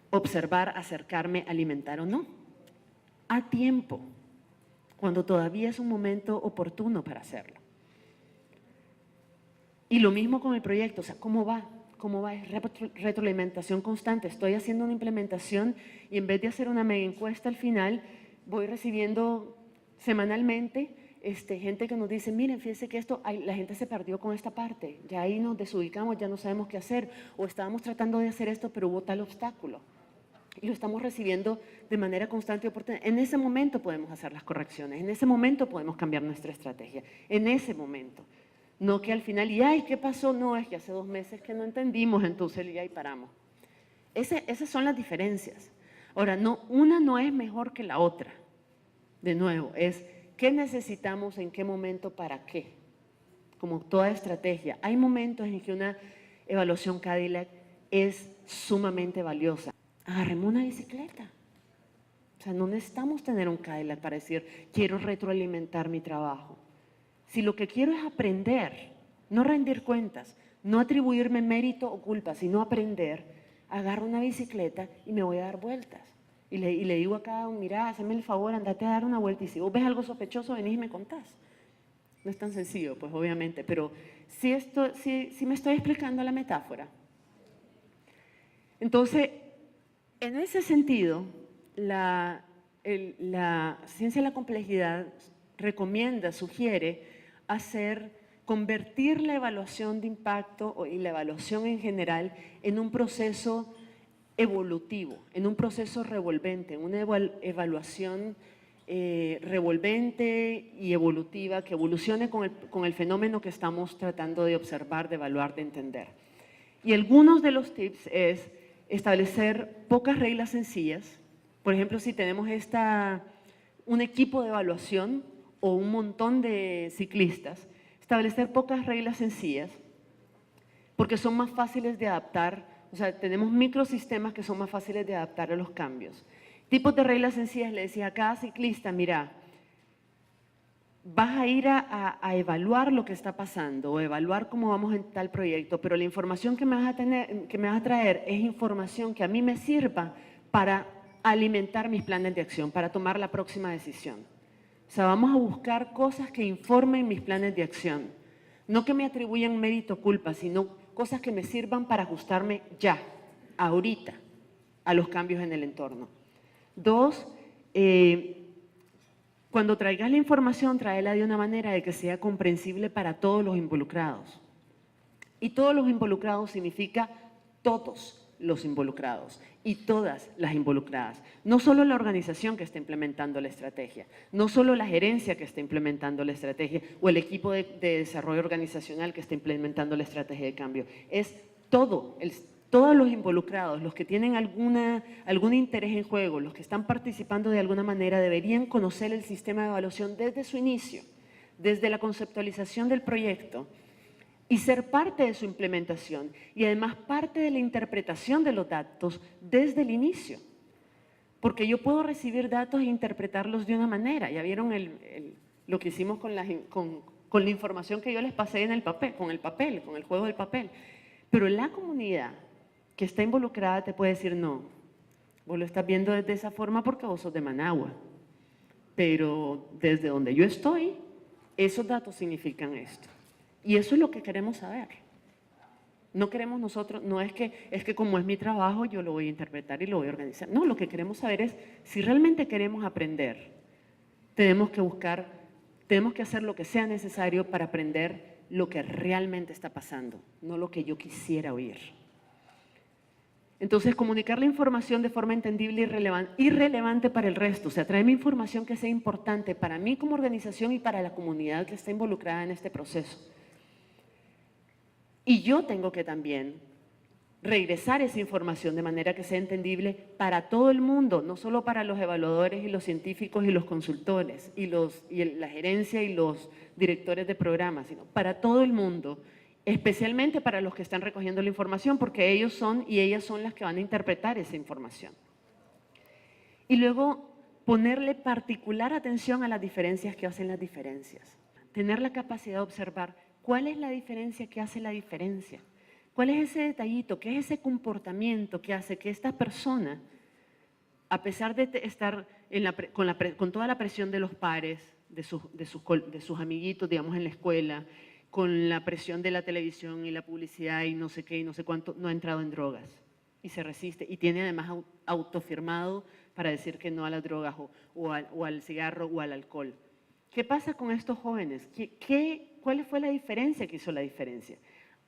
observar, acercarme, alimentar o no. A tiempo, cuando todavía es un momento oportuno para hacerlo. Y lo mismo con el proyecto, o sea, ¿cómo va? ¿Cómo va? Es retroalimentación constante. Estoy haciendo una implementación y en vez de hacer una mega encuesta al final, voy recibiendo semanalmente gente que nos dice, miren, fíjense que la gente se perdió con esta parte, ya ahí nos desubicamos, ya no sabemos qué hacer, o estábamos tratando de hacer esto, pero hubo tal obstáculo. Y lo estamos recibiendo de manera constante y oportuna. En ese momento podemos hacer las correcciones, en ese momento podemos cambiar nuestra estrategia, en ese momento. No que al final, y ay, ¿qué pasó? No, es que hace 2 meses que no entendimos, entonces ya ahí paramos. Esas son las diferencias. Ahora, una no es mejor que la otra. De nuevo, es ¿qué necesitamos en qué momento para qué? Como toda estrategia. Hay momentos en que una evaluación Cadillac es sumamente valiosa. Agarremos una bicicleta. O sea, no necesitamos tener un Cadillac para decir, quiero retroalimentar mi trabajo. Si lo que quiero es aprender, no rendir cuentas, no atribuirme mérito o culpa, sino aprender, agarro una bicicleta y me voy a dar vueltas. Y le digo a cada uno, mira, hazme el favor, andate a dar una vuelta y si vos ves algo sospechoso, venís y me contás. No es tan sencillo, pues obviamente, pero sí me estoy explicando la metáfora. Entonces, en ese sentido, la ciencia de la complejidad recomienda, sugiere convertir la evaluación de impacto y la evaluación en general en un proceso evolutivo, en un proceso revolvente, en una evaluación revolvente y evolutiva que evolucione con el fenómeno que estamos tratando de observar, de evaluar, de entender. Y algunos de los tips es establecer pocas reglas sencillas. Por ejemplo, si tenemos un equipo de evaluación o un montón de ciclistas, establecer pocas reglas sencillas porque son más fáciles de adaptar. O sea, tenemos microsistemas que son más fáciles de adaptar a los cambios. Tipos de reglas sencillas, le decía a cada ciclista, mira, vas a ir a evaluar lo que está pasando o evaluar cómo vamos en tal proyecto, pero la información que me vas a traer es información que a mí me sirva para alimentar mis planes de acción, para tomar la próxima decisión. O sea, vamos a buscar cosas que informen mis planes de acción, no que me atribuyan mérito o culpa, sino cosas que me sirvan para ajustarme ya, ahorita, a los cambios en el entorno. 2, cuando traigas la información, tráela de una manera de que sea comprensible para todos los involucrados. Y todos los involucrados significa todos los involucrados y todas las involucradas. No solo la organización que está implementando la estrategia, no solo la gerencia que está implementando la estrategia o el equipo de desarrollo organizacional que está implementando la estrategia de cambio. Es todos los involucrados, los que tienen algún interés en juego, los que están participando de alguna manera, deberían conocer el sistema de evaluación desde su inicio, desde la conceptualización del proyecto, y ser parte de su implementación y además parte de la interpretación de los datos desde el inicio. Porque yo puedo recibir datos e interpretarlos de una manera. Ya vieron lo que hicimos con la información que yo les pasé en el papel, con el juego del papel. Pero la comunidad que está involucrada te puede decir, no, vos lo estás viendo desde esa forma porque vos sos de Managua. Pero desde donde yo estoy, esos datos significan esto. Y eso es lo que queremos saber. No queremos nosotros, no es que como es mi trabajo yo lo voy a interpretar y lo voy a organizar. No, lo que queremos saber es si realmente queremos aprender, tenemos que buscar Tenemos que hacer lo que sea necesario para aprender lo que realmente está pasando, no lo que yo quisiera oír. Entonces, comunicar la información de forma entendible y relevante para el resto. O sea, traerme información que sea importante para mí como organización y para la comunidad que está involucrada en este proceso. Y yo tengo que también regresar esa información de manera que sea entendible para todo el mundo, no solo para los evaluadores y los científicos y los consultores y la gerencia y los directores de programas, sino para todo el mundo, especialmente para los que están recogiendo la información, porque ellos son y ellas son las que van a interpretar esa información. Y luego ponerle particular atención a las diferencias que hacen las diferencias. Tener la capacidad de observar cuál es la diferencia que hace la diferencia. ¿Cuál es ese detallito? ¿Qué es ese comportamiento que hace que esta persona, a pesar de estar con toda la presión de los pares, de sus amiguitos, digamos, en la escuela, con la presión de la televisión y la publicidad y no sé qué y no sé cuánto, no ha entrado en drogas y se resiste y tiene además autofirmado para decir que no a las drogas o al cigarro o al alcohol? ¿Qué pasa con estos jóvenes? ¿Cuál fue la diferencia que hizo la diferencia?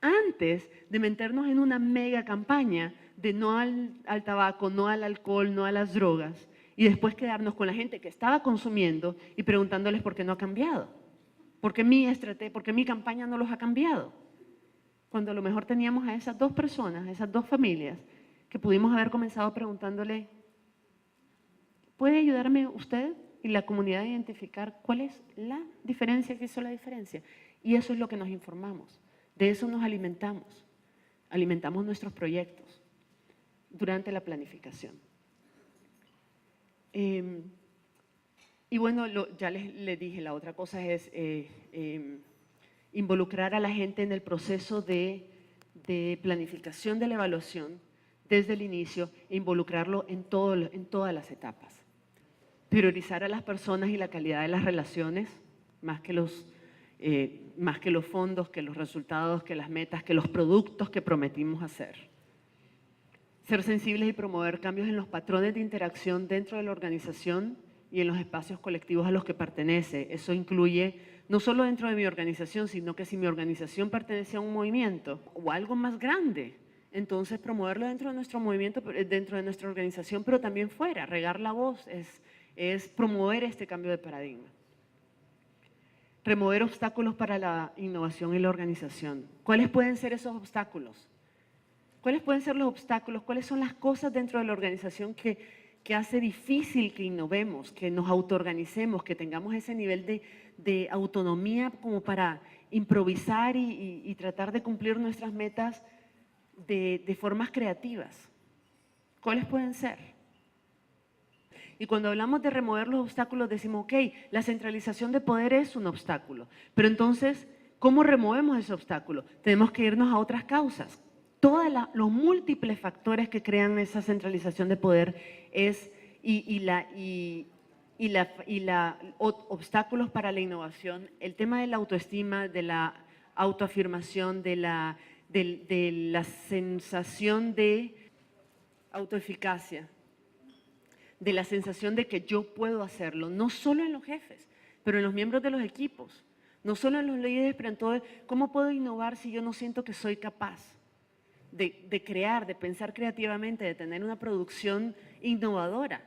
Antes de meternos en una mega campaña de no al tabaco, no al alcohol, no a las drogas, y después quedarnos con la gente que estaba consumiendo y preguntándoles por qué no ha cambiado, por qué mi campaña no los ha cambiado, cuando a lo mejor teníamos a esas dos personas, a esas dos familias, que pudimos haber comenzado preguntándole, ¿puede ayudarme usted y la comunidad a identificar cuál es la diferencia que hizo la diferencia? Y eso es lo que nos informamos. De eso nos alimentamos nuestros proyectos durante la planificación. Y bueno, ya les dije, la otra cosa es involucrar a la gente en el proceso de planificación de la evaluación desde el inicio e involucrarlo en todas las etapas. Priorizar a las personas y la calidad de las relaciones, más que los fondos, que los resultados, que las metas, que los productos que prometimos hacer. Ser sensibles y promover cambios en los patrones de interacción dentro de la organización y en los espacios colectivos a los que pertenece. Eso incluye no solo dentro de mi organización, sino que si mi organización pertenece a un movimiento o algo más grande, entonces promoverlo dentro de nuestro movimiento, dentro de nuestra organización, pero también fuera. Regar la voz es promover este cambio de paradigma. Remover obstáculos para la innovación y la organización. ¿Cuáles pueden ser esos obstáculos? ¿Cuáles pueden ser los obstáculos? ¿Cuáles son las cosas dentro de la organización que hace difícil que innovemos, que nos autoorganicemos, que tengamos ese nivel de autonomía como para improvisar y tratar de cumplir nuestras metas de formas creativas? ¿Cuáles pueden ser? Y cuando hablamos de remover los obstáculos, decimos, ok, la centralización de poder es un obstáculo. Pero entonces, ¿cómo removemos ese obstáculo? Tenemos que irnos a otras causas. Todos los múltiples factores que crean esa centralización de poder obstáculos para la innovación, el tema de la autoestima, de la autoafirmación, de la sensación de autoeficacia, de la sensación de que yo puedo hacerlo, no solo en los jefes, pero en los miembros de los equipos, no solo en los líderes, pero en todo. ¿Cómo puedo innovar si yo no siento que soy capaz de crear, de pensar creativamente, de tener una producción innovadora?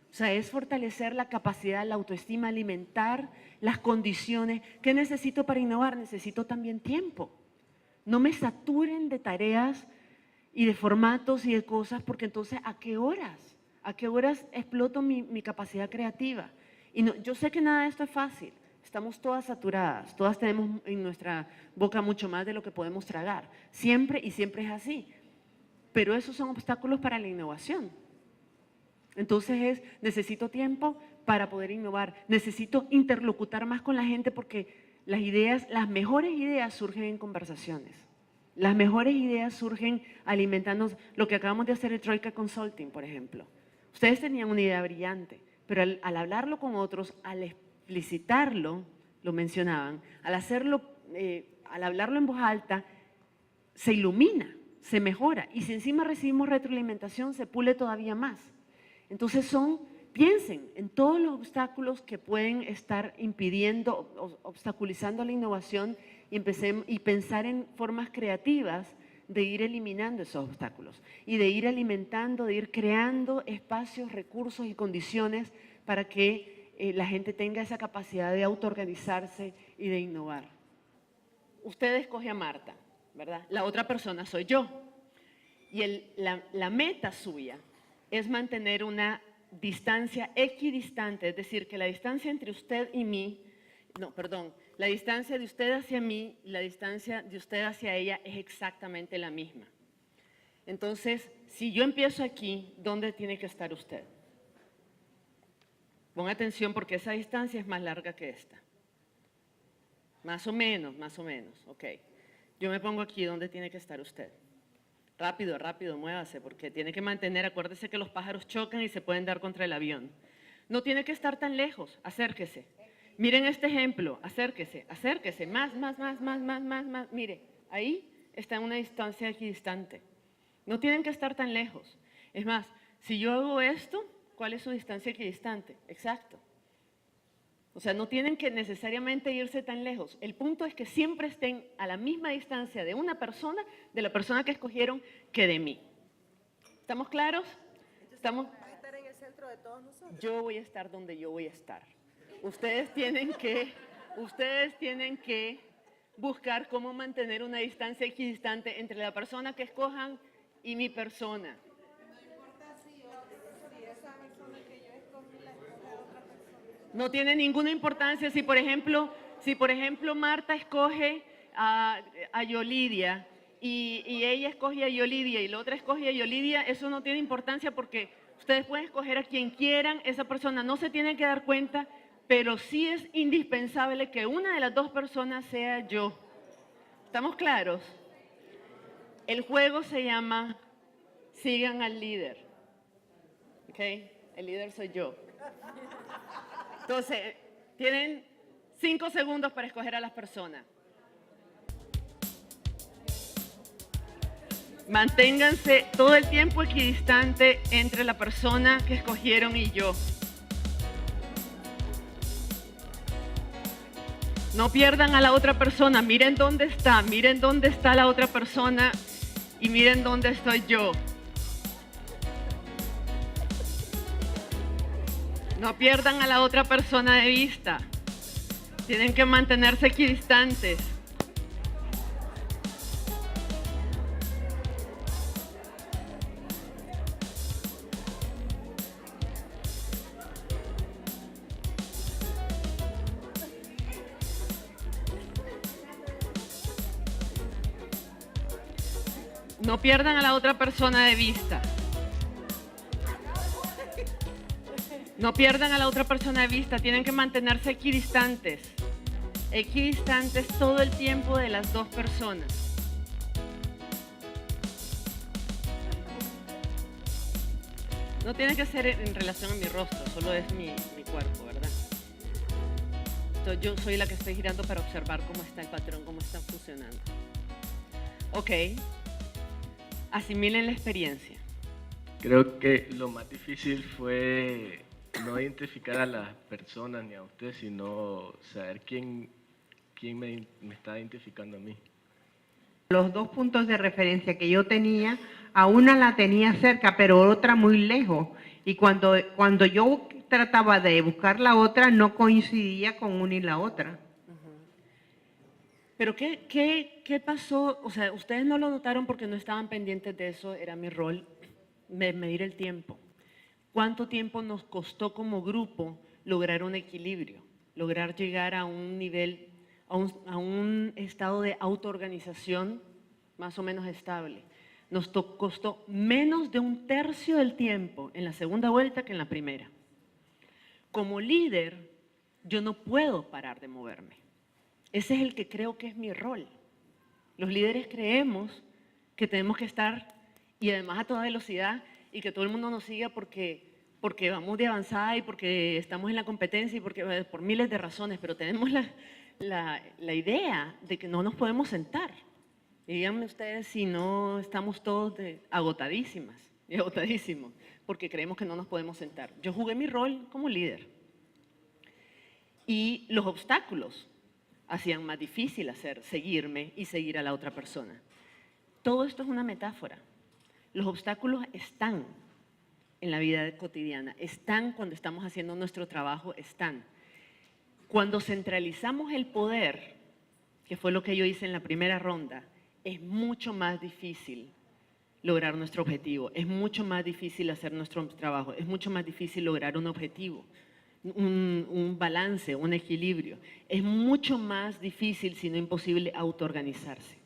O sea, es fortalecer la capacidad, la autoestima, alimentar las condiciones. ¿Qué necesito para innovar? Necesito también tiempo. No me saturen de tareas y de formatos y de cosas, porque entonces, ¿a qué horas? ¿A qué horas exploto mi capacidad creativa? Y no, yo sé que nada de esto es fácil. Estamos todas saturadas, todas tenemos en nuestra boca mucho más de lo que podemos tragar. Siempre y siempre es así. Pero esos son obstáculos para la innovación. Entonces necesito tiempo para poder innovar. Necesito interlocutar más con la gente porque las mejores ideas surgen en conversaciones. Las mejores ideas surgen alimentando lo que acabamos de hacer en Troika Consulting, por ejemplo. Ustedes tenían una idea brillante, pero al hablarlo con otros, al explicitarlo, lo mencionaban, al hablarlo en voz alta, se ilumina, se mejora y si encima recibimos retroalimentación, se pule todavía más. Entonces piensen en todos los obstáculos que pueden estar impidiendo, obstaculizando la innovación y pensar en formas creativas de ir eliminando esos obstáculos y de ir alimentando, de ir creando espacios, recursos y condiciones para que la gente tenga esa capacidad de autoorganizarse y de innovar. Usted escoge a Marta, ¿verdad? La otra persona soy yo. Y la meta suya es mantener una distancia equidistante, es decir, que la distancia entre usted y mí, la distancia de usted hacia mí y la distancia de usted hacia ella es exactamente la misma. Entonces, si yo empiezo aquí, ¿dónde tiene que estar usted? Ponga atención porque esa distancia es más larga que esta. Más o menos, ok. Yo me pongo aquí, ¿dónde tiene que estar usted? Rápido, rápido, muévase, porque tiene que mantener, acuérdese que los pájaros chocan y se pueden dar contra el avión. No tiene que estar tan lejos, acérquese. Miren este ejemplo, acérquese, acérquese, más, mire, ahí está en una distancia equidistante. No tienen que estar tan lejos. Es más, si yo hago esto, ¿cuál es su distancia equidistante? Exacto. O sea, no tienen que necesariamente irse tan lejos. El punto es que siempre estén a la misma distancia de una persona, de la persona que escogieron, que de mí. ¿Estamos claros? ¿Estamos? ¿Va a estar en el centro de todos nosotros? Yo voy a estar donde yo voy a estar. Ustedes tienen que buscar cómo mantener una distancia equidistante entre la persona que escojan y mi persona. No tiene ninguna importancia si, por ejemplo, Marta escoge a Yolidia y ella escoge a Yolidia y la otra escoge a Yolidia, eso no tiene importancia porque ustedes pueden escoger a quien quieran, esa persona no se tiene que dar cuenta, pero sí es indispensable que una de las dos personas sea yo. ¿Estamos claros? El juego se llama Sigan al líder. ¿Ok? El líder soy yo. Entonces, tienen 5 segundos para escoger a las personas. Manténganse todo el tiempo equidistante entre la persona que escogieron y yo. No pierdan a la otra persona. Miren dónde está la otra persona y miren dónde estoy yo. No pierdan a la otra persona de vista. Tienen que mantenerse equidistantes. No pierdan a la otra persona de vista. No pierdan a la otra persona de vista, tienen que mantenerse equidistantes. Equidistantes todo el tiempo de las dos personas. No tiene que ser en relación a mi rostro, solo es mi cuerpo, ¿verdad? Entonces yo soy la que estoy girando para observar cómo está el patrón, cómo está funcionando. Ok, asimilen la experiencia. Creo que lo más difícil fue no identificar a las personas ni a usted, sino saber quién me está identificando a mí. Los dos puntos de referencia que yo tenía, a una la tenía cerca, pero otra muy lejos. Y cuando yo trataba de buscar la otra, no coincidía con una y la otra. Pero ¿qué pasó? O sea, ustedes no lo notaron porque no estaban pendientes de eso, era mi rol, medir el tiempo. ¿Cuánto tiempo nos costó como grupo lograr un equilibrio? Lograr llegar a un nivel, a un estado de autoorganización más o menos estable. Nos costó menos de 1/3 del tiempo en la segunda vuelta que en la primera. Como líder, yo no puedo parar de moverme. Ese es el que creo que es mi rol. Los líderes creemos que tenemos que estar, y además a toda velocidad, y que todo el mundo nos siga porque vamos de avanzada y porque estamos en la competencia y por miles de razones, pero tenemos la idea de que no nos podemos sentar. Y díganme ustedes si no estamos todos agotadísimas. y agotadísimos, porque creemos que no nos podemos sentar. Yo jugué mi rol como líder. Y los obstáculos hacían más difícil seguirme y seguir a la otra persona. Todo esto es una metáfora. Los obstáculos están en la vida cotidiana, están cuando estamos haciendo nuestro trabajo, están. Cuando centralizamos el poder, que fue lo que yo hice en la primera ronda, es mucho más difícil lograr nuestro objetivo, es mucho más difícil hacer nuestro trabajo, es mucho más difícil lograr un objetivo, un balance, un equilibrio. Es mucho más difícil, si no imposible, autoorganizarse.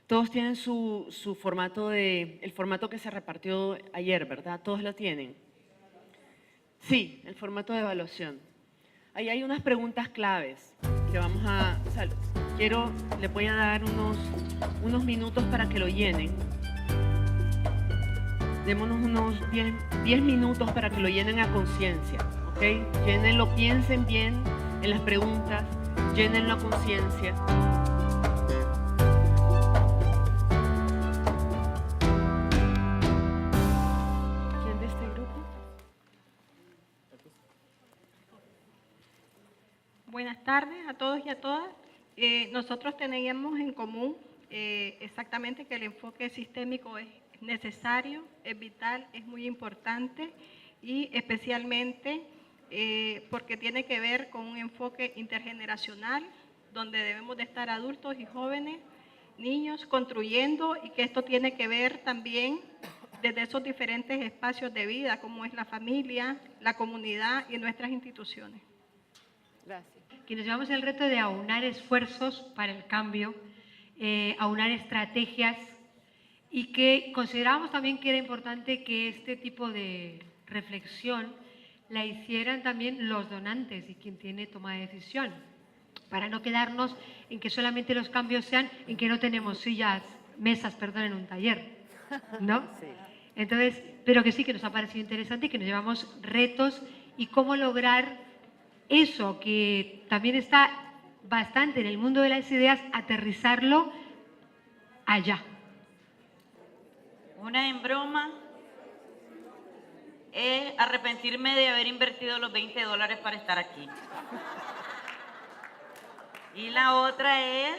Todos tienen su formato el formato que se repartió ayer, ¿verdad? ¿Todos lo tienen? Sí, el formato de evaluación. Ahí hay unas preguntas claves que vamos a... O sea, les voy a dar unos minutos para que lo llenen. Démonos unos 10 minutos para que lo llenen a conciencia, ¿ok? Llénenlo, piensen bien en las preguntas, llénenlo a conciencia. ¿Quién de este grupo? Buenas tardes a todos y a todas. Nosotros teníamos en común exactamente que el enfoque sistémico es necesario, es vital, es muy importante y especialmente porque tiene que ver con un enfoque intergeneracional donde debemos de estar adultos y jóvenes, niños, construyendo, y que esto tiene que ver también desde esos diferentes espacios de vida como es la familia, la comunidad y nuestras instituciones. Gracias. Que nos llevamos el reto de aunar esfuerzos para el cambio, aunar estrategias, y que considerábamos también que era importante que este tipo de reflexión la hicieran también los donantes y quien tiene toma de decisión, para no quedarnos en que solamente los cambios sean en que no tenemos mesas en un taller, ¿no? Sí. Entonces, pero que sí que nos ha parecido interesante y que nos llevamos retos y cómo lograr eso que también está bastante en el mundo de las ideas, aterrizarlo allá. Una en broma es arrepentirme de haber invertido los $20 para estar aquí. Y la otra es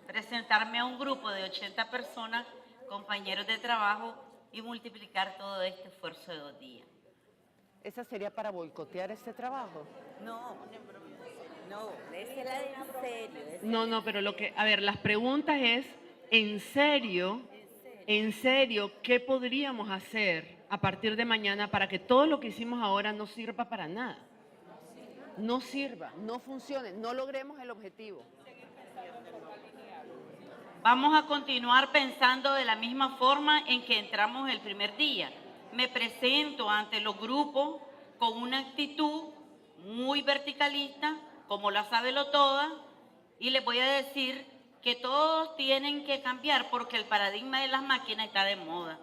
presentarme a un grupo de 80 personas, compañeros de trabajo, y multiplicar todo este esfuerzo de 2 días. ¿Esa sería para boicotear este trabajo? No, Esa es la de en serio. No, pero las preguntas es, ¿en serio, qué podríamos hacer a partir de mañana para que todo lo que hicimos ahora no sirva para nada? No sirva, no funcione, no logremos el objetivo. Vamos a continuar pensando de la misma forma en que entramos el primer día. Me presento ante los grupos con una actitud muy verticalista, como la sábelo toda, y les voy a decir que todos tienen que cambiar porque el paradigma de las máquinas está de moda.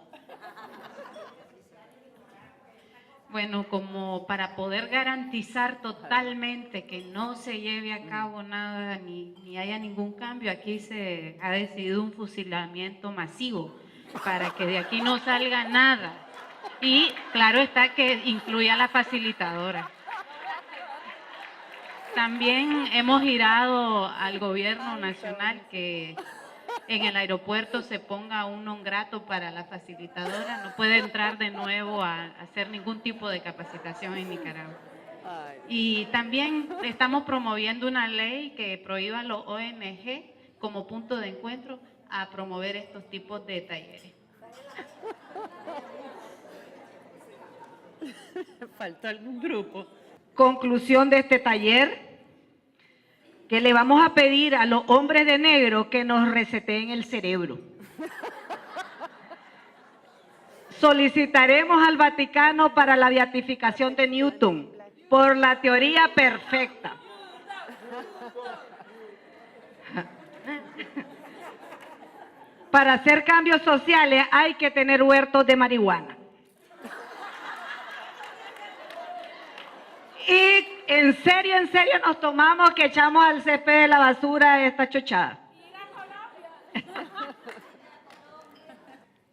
Bueno, como para poder garantizar totalmente que no se lleve a cabo nada ni haya ningún cambio, aquí se ha decidido un fusilamiento masivo para que de aquí no salga nada. Y claro está que incluya a la facilitadora. También hemos girado al gobierno nacional que en el aeropuerto se ponga un non grato para la facilitadora. No puede entrar de nuevo a hacer ningún tipo de capacitación en Nicaragua. Y también estamos promoviendo una ley que prohíba a los ONG como punto de encuentro a promover estos tipos de talleres. Faltó algún grupo. Conclusión de este taller, que le vamos a pedir a los hombres de negro que nos reseteen el cerebro. Solicitaremos al Vaticano para la beatificación de Newton por la teoría perfecta. Para hacer cambios sociales hay que tener huertos de marihuana. Y en serio nos tomamos que echamos al césped de la basura esta chochada.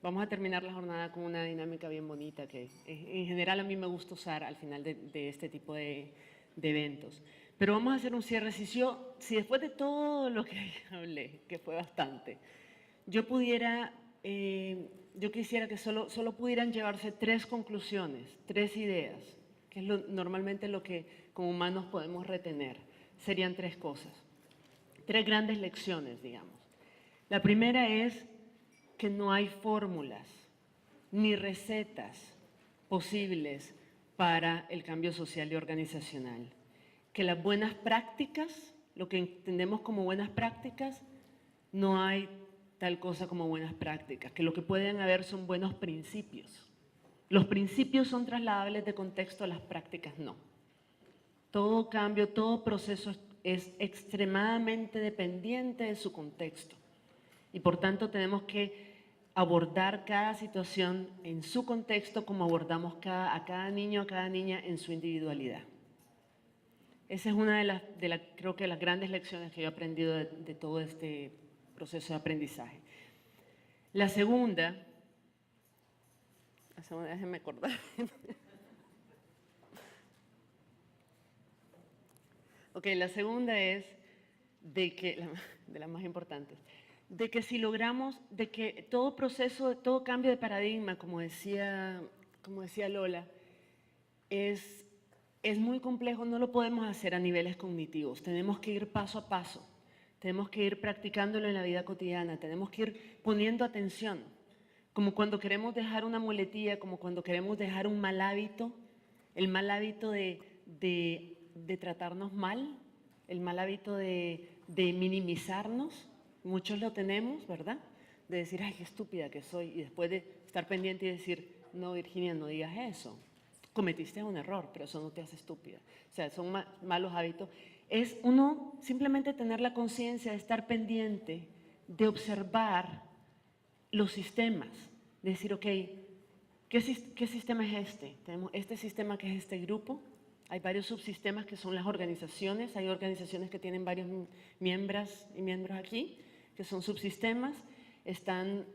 vamos a terminar la jornada con una dinámica bien bonita que en general a mí me gusta usar al final de este tipo de eventos. Pero vamos a hacer un cierre. Si después de todo lo que hablé, que fue bastante, yo quisiera que solo pudieran llevarse 3 conclusiones, 3 ideas, que es normalmente lo que como humanos podemos retener. Serían 3 cosas, 3 grandes lecciones, digamos. La primera es que no hay fórmulas ni recetas posibles para el cambio social y organizacional. Que las buenas prácticas, lo que entendemos como buenas prácticas, no hay tal cosa como buenas prácticas, que lo que pueden haber son buenos principios. Los principios son trasladables de contexto, a las prácticas no. Todo cambio, todo proceso es extremadamente dependiente de su contexto y por tanto tenemos que abordar cada situación en su contexto como abordamos a cada niño, a cada niña en su individualidad. Esa es una creo que las grandes lecciones que yo he aprendido de todo este proceso de aprendizaje. La segunda, déjenme acordar. Ok, la segunda es de las más importantes, de que si logramos, de que todo proceso, todo cambio de paradigma, como decía Lola, es muy complejo, no lo podemos hacer a niveles cognitivos, tenemos que ir paso a paso, tenemos que ir practicándolo en la vida cotidiana, tenemos que ir poniendo atención, como cuando queremos dejar una muletilla, como cuando queremos dejar un mal hábito, el mal hábito de tratarnos mal, el mal hábito de minimizarnos, muchos lo tenemos, ¿verdad? De decir, ay, qué estúpida que soy, y después de estar pendiente y decir, no, Virginia, no digas eso. Cometiste un error, pero eso no te hace estúpida. O sea, son malos hábitos. Es uno simplemente tener la conciencia de estar pendiente, de observar los sistemas, de decir, ok, ¿qué sistema es este? Tenemos este sistema que es este grupo. Hay varios subsistemas que son las organizaciones. Hay organizaciones que tienen varios miembros y miembros aquí, que son subsistemas. Este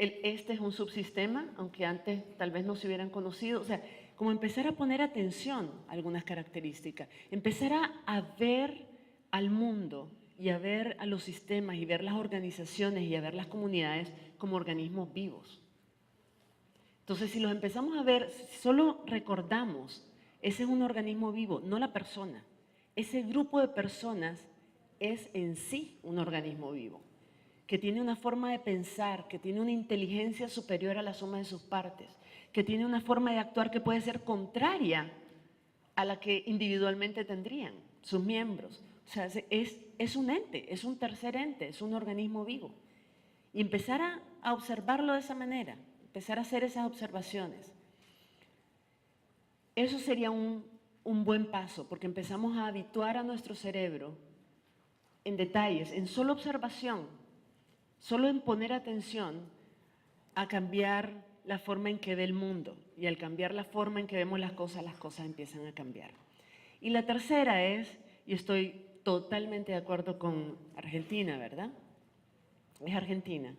es un subsistema, aunque antes tal vez no se hubieran conocido. O sea, como empezar a poner atención a algunas características, empezar a ver al mundo y a ver a los sistemas y ver las organizaciones y a ver las comunidades como organismos vivos. Entonces, si los empezamos a ver, si solo recordamos, ese es un organismo vivo, no la persona. Ese grupo de personas es en sí un organismo vivo, que tiene una forma de pensar, que tiene una inteligencia superior a la suma de sus partes, que tiene una forma de actuar que puede ser contraria a la que individualmente tendrían sus miembros. O sea, es un ente, es un tercer ente, es un organismo vivo. Y empezar a observarlo de esa manera, empezar a hacer esas observaciones. Eso sería un buen paso, porque empezamos a habituar a nuestro cerebro en detalles, en solo observación, solo en poner atención a cambiar la forma en que ve el mundo. Y al cambiar la forma en que vemos las cosas empiezan a cambiar. Y la tercera es, y estoy totalmente de acuerdo con Argentina, ¿verdad? Es Argentina.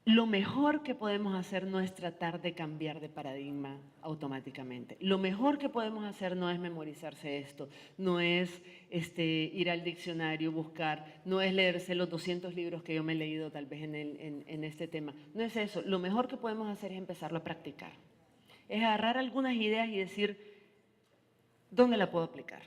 Lo mejor que podemos hacer no es tratar de cambiar de paradigma automáticamente. Lo mejor que podemos hacer no es memorizarse esto, no es ir al diccionario, buscar, no es leerse los 200 libros que yo me he leído tal vez en este tema. No es eso. Lo mejor que podemos hacer es empezarlo a practicar. Es agarrar algunas ideas y decir, ¿dónde la puedo aplicar?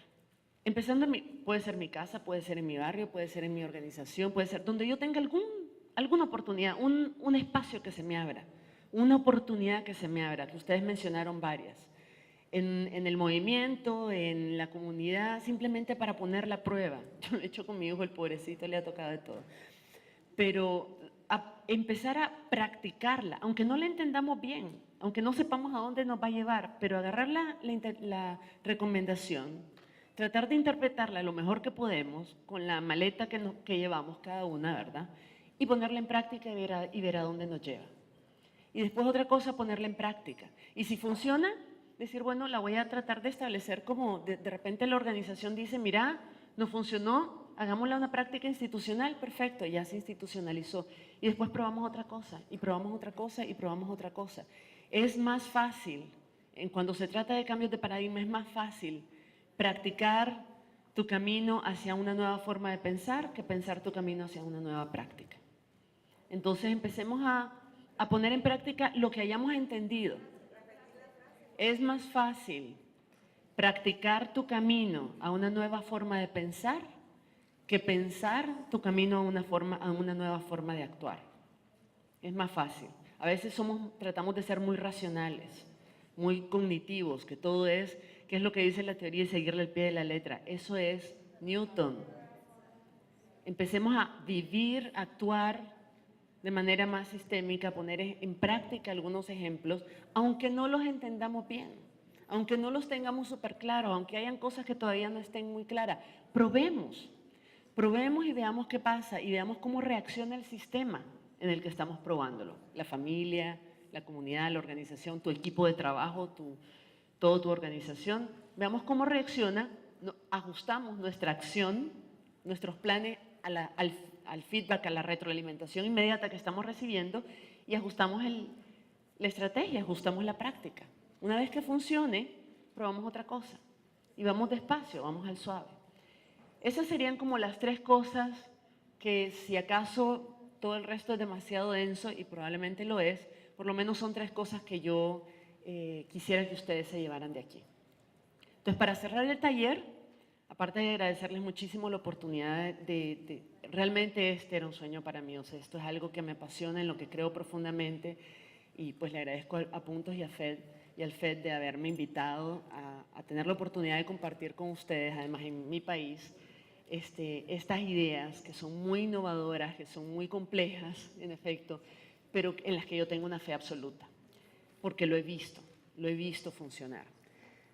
Empezando, puede ser mi casa, puede ser en mi barrio, puede ser en mi organización, puede ser donde yo tenga alguna oportunidad, un espacio que se me abra, una oportunidad que se me abra, que ustedes mencionaron varias, en el movimiento, en la comunidad, simplemente para poner la prueba. Yo lo he hecho con mi hijo, el pobrecito, le ha tocado de todo. Pero empezar a practicarla, aunque no la entendamos bien, aunque no sepamos a dónde nos va a llevar, pero agarrar la recomendación, tratar de interpretarla lo mejor que podemos con la maleta que llevamos cada una, ¿verdad? Y ponerla en práctica y ver a dónde nos lleva. Y después otra cosa, ponerla en práctica. Y si funciona, decir, bueno, la voy a tratar de establecer como de repente la organización dice, mira, no funcionó, hagámosla una práctica institucional, perfecto, ya se institucionalizó. Y después probamos otra cosa, y probamos otra cosa, y probamos otra cosa. Es más fácil, cuando se trata de cambios de paradigma, es más fácil practicar tu camino hacia una nueva forma de pensar que pensar tu camino hacia una nueva práctica. Entonces empecemos a poner en práctica lo que hayamos entendido. Es más fácil practicar tu camino a una nueva forma de pensar que pensar tu camino a una nueva forma de actuar. Es más fácil. A veces tratamos de ser muy racionales, muy cognitivos, que todo es, ¿qué es lo que dice la teoría y seguirle el pie de la letra? Eso es Newton. Empecemos a vivir, actuar de manera más sistémica, poner en práctica algunos ejemplos, aunque no los entendamos bien, aunque no los tengamos súper claros, aunque hayan cosas que todavía no estén muy claras. Probemos y veamos qué pasa y veamos cómo reacciona el sistema en el que estamos probándolo. La familia, la comunidad, la organización, tu equipo de trabajo, toda tu organización. Veamos cómo reacciona, ajustamos nuestra acción, nuestros planes al feedback, a la retroalimentación inmediata que estamos recibiendo y ajustamos la estrategia, ajustamos la práctica. Una vez que funcione, probamos otra cosa y vamos despacio, vamos al suave. Esas serían como las 3 cosas que si acaso todo el resto es demasiado denso, y probablemente lo es, por lo menos son 3 cosas que yo quisiera que ustedes se llevaran de aquí. Entonces, para cerrar el taller, aparte de agradecerles muchísimo la oportunidad realmente este era un sueño para mí, o sea, esto es algo que me apasiona, en lo que creo profundamente, y pues le agradezco a Puntos y al FED de haberme invitado a tener la oportunidad de compartir con ustedes, además en mi país, estas ideas que son muy innovadoras, que son muy complejas, en efecto, pero en las que yo tengo una fe absoluta, porque lo he visto funcionar.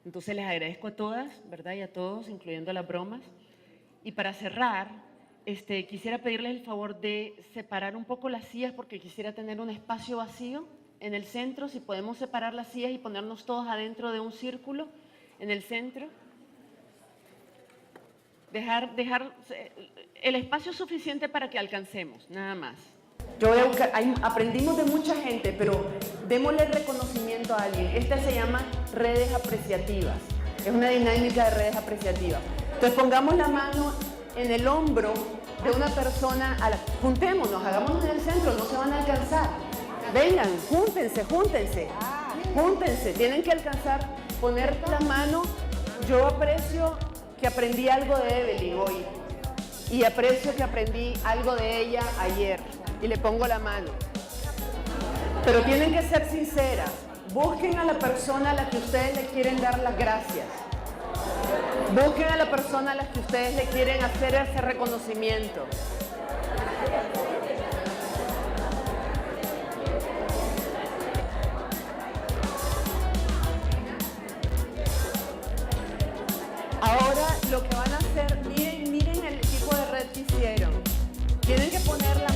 Entonces les agradezco a todas, ¿verdad? Y a todos, incluyendo las bromas. Y para cerrar, quisiera pedirles el favor de separar un poco las sillas, porque quisiera tener un espacio vacío en el centro, si podemos separar las sillas y ponernos todos adentro de un círculo en el centro. Dejar el espacio suficiente para que alcancemos, nada más. Yo voy a buscar, aprendimos de mucha gente, pero démosle reconocimiento a alguien. Esta se llama redes apreciativas. Es una dinámica de redes apreciativas. Entonces pongamos la mano en el hombro de una persona, juntémonos, hagámonos en el centro, no se van a alcanzar. Vengan, júntense. Tienen que alcanzar, poner la mano. Yo aprecio que aprendí algo de Evelyn hoy y aprecio que aprendí algo de ella ayer y le pongo la mano. Pero tienen que ser sinceras. Busquen a la persona a la que ustedes le quieren dar las gracias. Busquen a la persona a la que ustedes le quieren hacer ese reconocimiento. Ahora lo que van a hacer, miren el tipo de red que hicieron. Tienen que poner una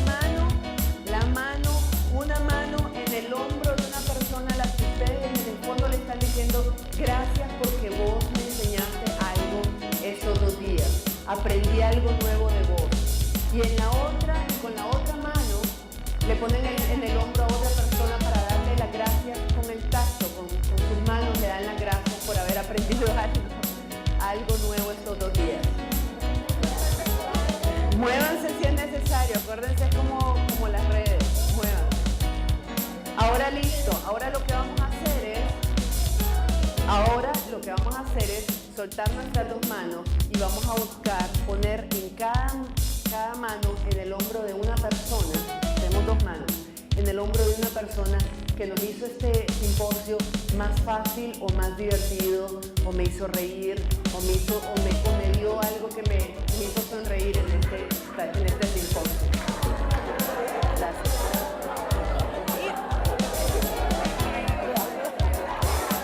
mano en el hombro de una persona a la que ustedes en el fondo le están diciendo gracias porque vos me enseñaste algo estos 2 días. Aprendí algo nuevo de vos. Y con la otra mano, le ponen en el hombro a otra persona para darle las gracias con el tacto, con sus manos le dan las gracias por haber aprendido algo nuevo estos 2 días. Muévanse si es necesario, acuérdense como las redes, muévanse. Ahora listo, ahora lo que vamos a hacer es soltar nuestras 2 manos y vamos a buscar poner en cada mano en el hombro de una persona, tenemos 2 manos, en el hombro de una persona que nos hizo este simposio más fácil o más divertido, o me hizo reír, o me dio algo que me hizo sonreír en este simposio. Gracias.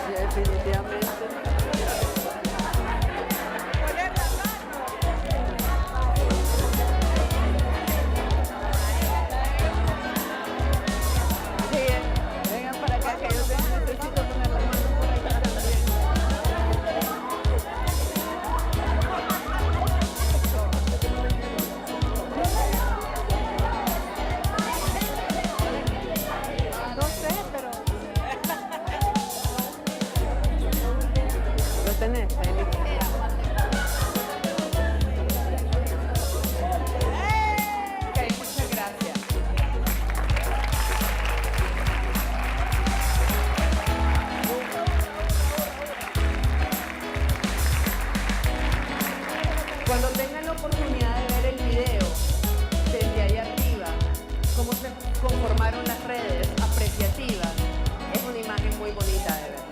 Y definitivamente. tengan la oportunidad de ver el video desde ahí arriba, cómo se conformaron las redes apreciativas, es una imagen muy bonita de ver.